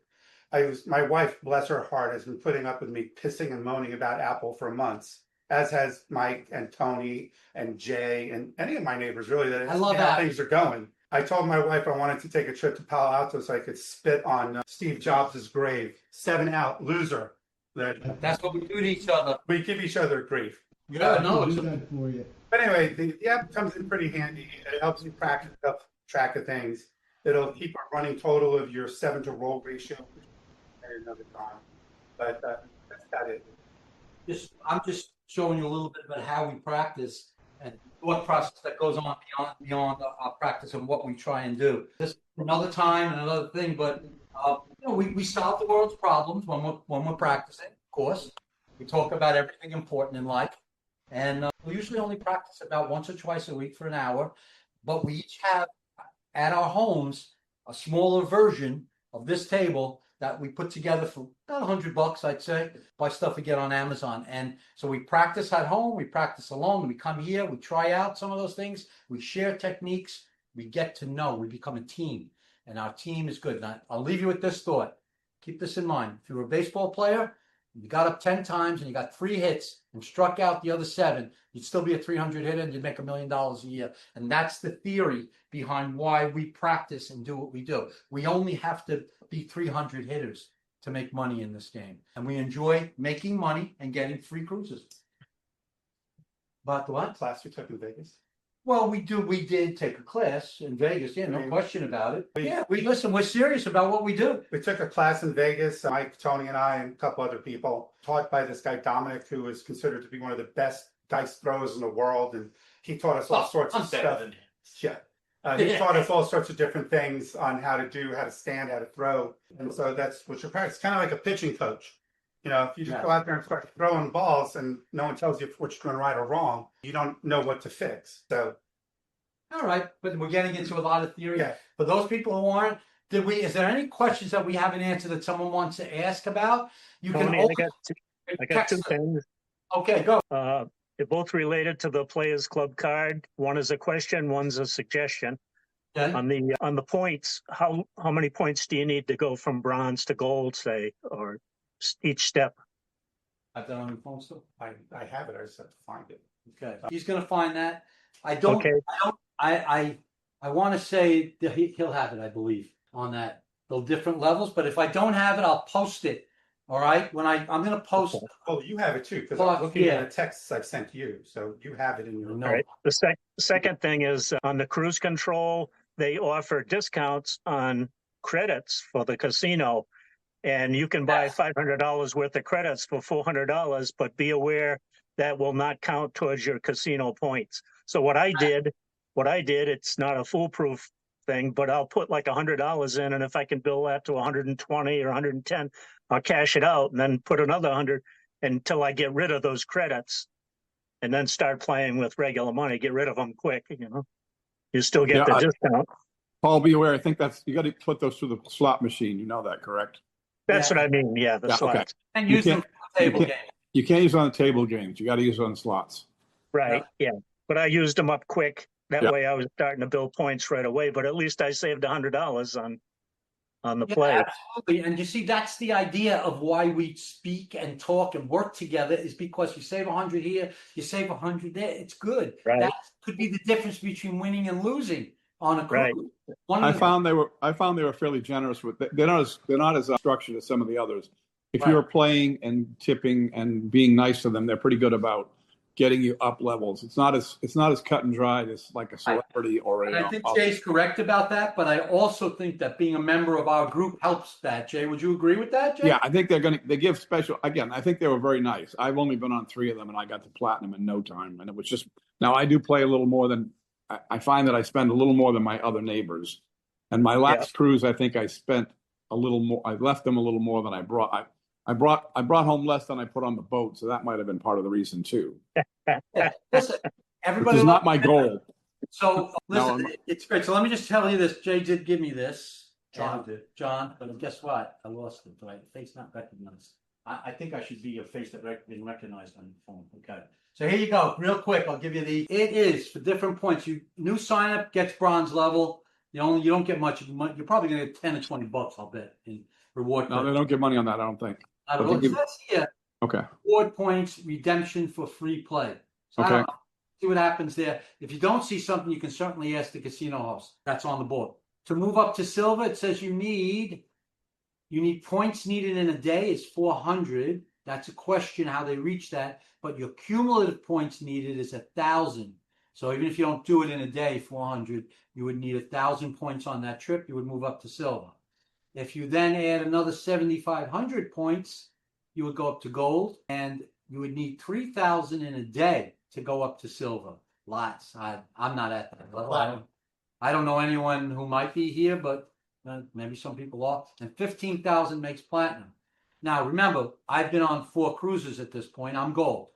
My wife, bless her heart, has been putting up with me pissing and moaning about Apple for months, as has Mike and Tony and Jay and any of my neighbors, really, that I love how that. things are going. I told my wife I wanted to take a trip to Palo Alto so I could spit on Steve Jobs' grave. 7 out, loser. That's what we do to each other. We give each other grief. Yeah, no, I'll it's do that for you. But anyway, the app comes in pretty handy. It helps you practice up track of things. It'll keep a running total of your 7 to roll ratio at another time. But that's about it. I'm just showing you a little bit about how we practice and what process that goes on beyond our practice and what we try and do. This is another time and another thing, but we solve the world's problems when we're practicing. Of course, we talk about everything important in life. And we usually only practice about once or twice a week for an hour, but we each have at our homes a smaller version of this table that we put together for about $100, I'd say. Buy stuff we get on Amazon. And so we practice at home, we practice alone, we come here, we try out some of those things, we share techniques, we get to know, we become a team. And our team is good. And I'll leave you with this thought. Keep this in mind. If you were a baseball player, you got up 10 times and you got 3 hits and struck out the other 7, you'd still be a 300 hitter and you'd make $1 million a year. And that's the theory behind why we practice and do what we do. We only have to be 300 hitters to make money in this game. And we enjoy making money and getting free cruises. But what? Class you took in Vegas. Well, we did take a class in Vegas. Yeah, no question about it. Yeah, we're serious about what we do. We took a class in Vegas, Mike, Tony, and I, and a couple other people, taught by this guy, Dominic, who is considered to be one of the best dice throwers in the world. And he taught us all sorts of stuff. He taught us all sorts of different things on how to do, how to stand, how to throw. And so that's what your practice, kind of like a pitching coach. You know, if you just go out there and start throwing balls and no one tells you what you're doing right or wrong, you don't know what to fix. So, all right, but we're getting into a lot of theory. Yeah. For those people who aren't, is there any questions that we haven't answered that someone wants to ask about? You can Tony, I got two things. Okay, go. They're both related to the Players Club card. One is a question, one's a suggestion. Okay. On the points, how many points do you need to go from bronze to gold, say, or each step? I've done on your phone still. I have it. I just have to find it. Okay, he's gonna find that. I don't. Okay. I want to say that he'll have it. I believe on that. Those different levels, but if I don't have it, I'll post it. All right, when I'm gonna post. Okay. Oh, you have it too, because I'm looking at the texts I've sent you, so you have it in your No. All right. The second thing is on the cruise control, they offer discounts on credits for the casino. And you can buy $500 worth of credits for $400, but be aware that will not count towards your casino points. So what I did, it's not a foolproof thing, but I'll put like $100 in, and if I can bill that to 120 or 110, I'll cash it out and then put another 100 until I get rid of those credits, and then start playing with regular money. Get rid of them quick, you know. You still get the discount. Paul, be aware. I think you got to put those through the slot machine. You know that, correct? That's what I mean. Yeah, the slots. Okay. And use them for table games. You can't use it on table games. You got to use it on slots. Right. Yeah. But I used them up quick. That way I was starting to build points right away, but at least I saved $100 on the play. Absolutely. And you see, that's the idea of why we speak and talk and work together, is because you save 100 here, you save 100 there. It's good. Right. That could be the difference between winning and losing on a cruise. Right. I found they were fairly generous with. They're not as structured as some of the others. If you're playing and tipping and being nice to them, they're pretty good about getting you up levels. It's not as cut and dried as like a celebrity or a. And I think Jay's correct about that, but I also think that being a member of our group helps that. Jay, would you agree with that, Jay? Yeah, I think they give special. Again, I think they were very nice. I've only been on 3 of them, and I got to platinum in no time. And it was just, now I do play a little more than. I find that I spend a little more than my other neighbors. And my last cruise, I think I spent a little more. I left them a little more than I brought. I brought home less than I put on the boat, so that might have been part of the reason too. Listen, everybody. Which is not my goal. So listen, it's great. So let me just tell you this. Jay did give me this. John did. John, but guess what? I lost it. Right? Face not recognized. I think I should be a face that been recognized on the phone. Okay. So here you go. Real quick, I'll give you it is for different points. New sign up gets bronze level. You don't get much. You're probably gonna get 10 or $20, I'll bet, in reward. No, they don't get money on that, I don't think. I don't know. It says here, okay. Reward points, redemption for free play. So I don't know. See what happens there. If you don't see something, you can certainly ask the casino host. That's on the board. To move up to silver, it says you need points needed in a day is 400. That's a question how they reach that. But your cumulative points needed is 1,000. So even if you don't do it in a day, 400, you would need 1,000 points on that trip. You would move up to silver. If you then add another 7,500 points, you would go up to gold, and you would need 3,000 in a day to go up to silver. Lots. I'm not at that level. I don't know anyone who might be here, but maybe some people are. And 15,000 makes platinum. Now, remember, I've been on 4 cruises at this point. I'm gold.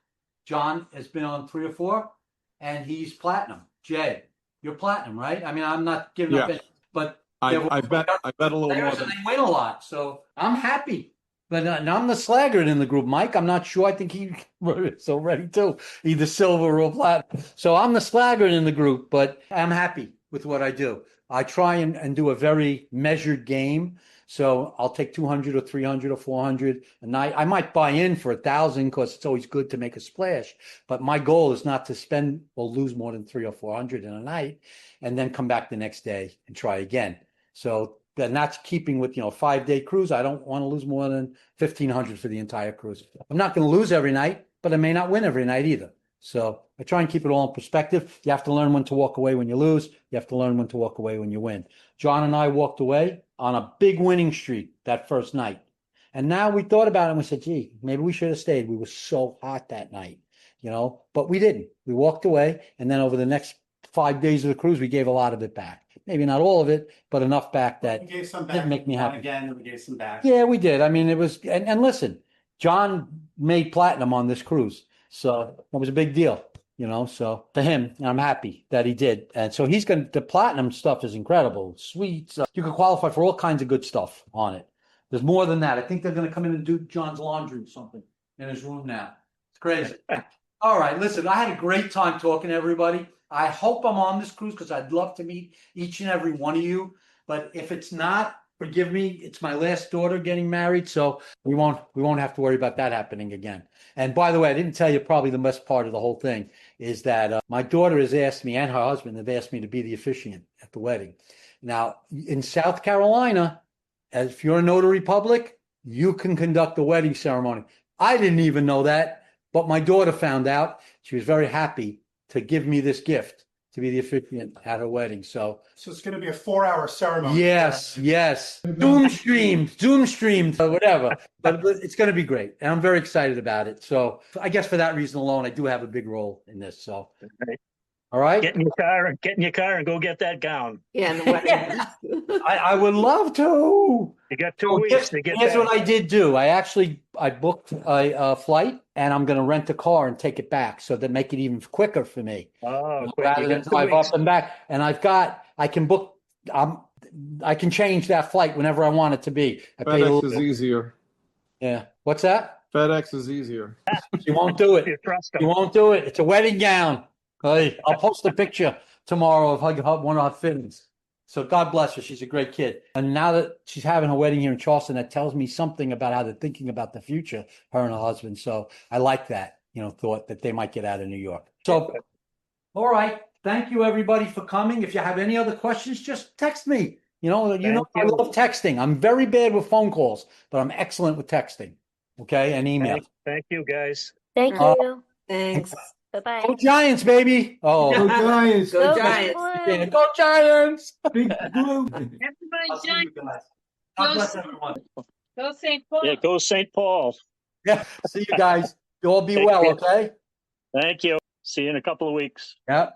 John has been on 3 or 4, and he's platinum. Jay, you're platinum, right? I mean, I'm not giving up any, but I bet a little more players than and they win a lot. So I'm happy. But I'm the slaggard in the group, Mike. I'm not sure. I think he is already too, either silver or platinum. So I'm the slaggard in the group, but I'm happy with what I do. I try and do a very measured game. So I'll take 200 or 300 or 400 a night. I might buy in for 1,000 because it's always good to make a splash. But my goal is not to spend or lose more than 300 or 400 in a night and then come back the next day and try again. So then that's keeping with, a 5-day cruise. I don't want to lose more than 1,500 for the entire cruise. I'm not going to lose every night, but I may not win every night either. So I try and keep it all in perspective. You have to learn when to walk away when you lose. You have to learn when to walk away when you win. John and I walked away on a big winning streak that first night. And now we thought about it and we said, gee, maybe we should have stayed. We were so hot that night, but we didn't. We walked away. And then over the next 5 days of the cruise, we gave a lot of it back. Maybe not all of it, but enough back that We gave some didn't back. make me happy. Again, and we gave some back. Yeah, we did. I mean, it was, and listen, John made platinum on this cruise. So it was a big deal, so for him, I'm happy that he did. And so the platinum stuff is incredible. Sweets. You can qualify for all kinds of good stuff on it. There's more than that. I think they're going to come in and do John's laundry or something in his room now. It's crazy. All right, listen, I had a great time talking to everybody. I hope I'm on this cruise because I'd love to meet each and every one of you. But if it's not, forgive me, it's my last daughter getting married, so we won't have to worry about that happening again. And by the way, I didn't tell you probably the best part of the whole thing is that my daughter has asked me and her husband have asked me to be the officiant at the wedding. Now, in South Carolina, if you're a notary public, you can conduct the wedding ceremony. I didn't even know that, but my daughter found out. She was very happy to give me this gift to be the officiant at her wedding. So it's going to be a 4-hour ceremony. yes. Zoom streamed, whatever. But it's going to be great. And I'm very excited about it. So I guess for that reason alone, I do have a big role in this. So, all right. Get in your car and go get that gown. Yeah, and the wedding. I would love to. You got 2 weeks to get Here's back. what I did do. I booked a flight and I'm going to rent a car and take it back so that make it even quicker for me. Oh, quick. Rather You than got 2 drive weeks. up and back. And I can book, I can change that flight whenever I want it to be. I paid a FedEx little, is easier. yeah. What's that? FedEx is easier. You won't do it. You trust You them. won't do it. It's a wedding gown. Hey, I'll post a picture tomorrow of one of her fittings. So God bless her. She's a great kid. And now that she's having her wedding here in Charleston, that tells me something about how they're thinking about the future, her and her husband. So I like that, thought that they might get out of New York. So, all right. Thank you, everybody, for coming. If you have any other questions, just text me. I love texting. I'm very bad with phone calls, but I'm excellent with texting. Okay, and email. Thank you, guys. Thank Uh, you. Thanks. Bye-bye. Go Giants, baby! Oh, Go Giants. Go Go Giants. Blue. yeah, go Giants! Big blue. I'll see you guys. God bless everyone. Go St. Paul. Yeah, go St. Paul. Yeah, see you guys. You all be Take well, care. okay? Thank you. See you in a couple of weeks. Yeah.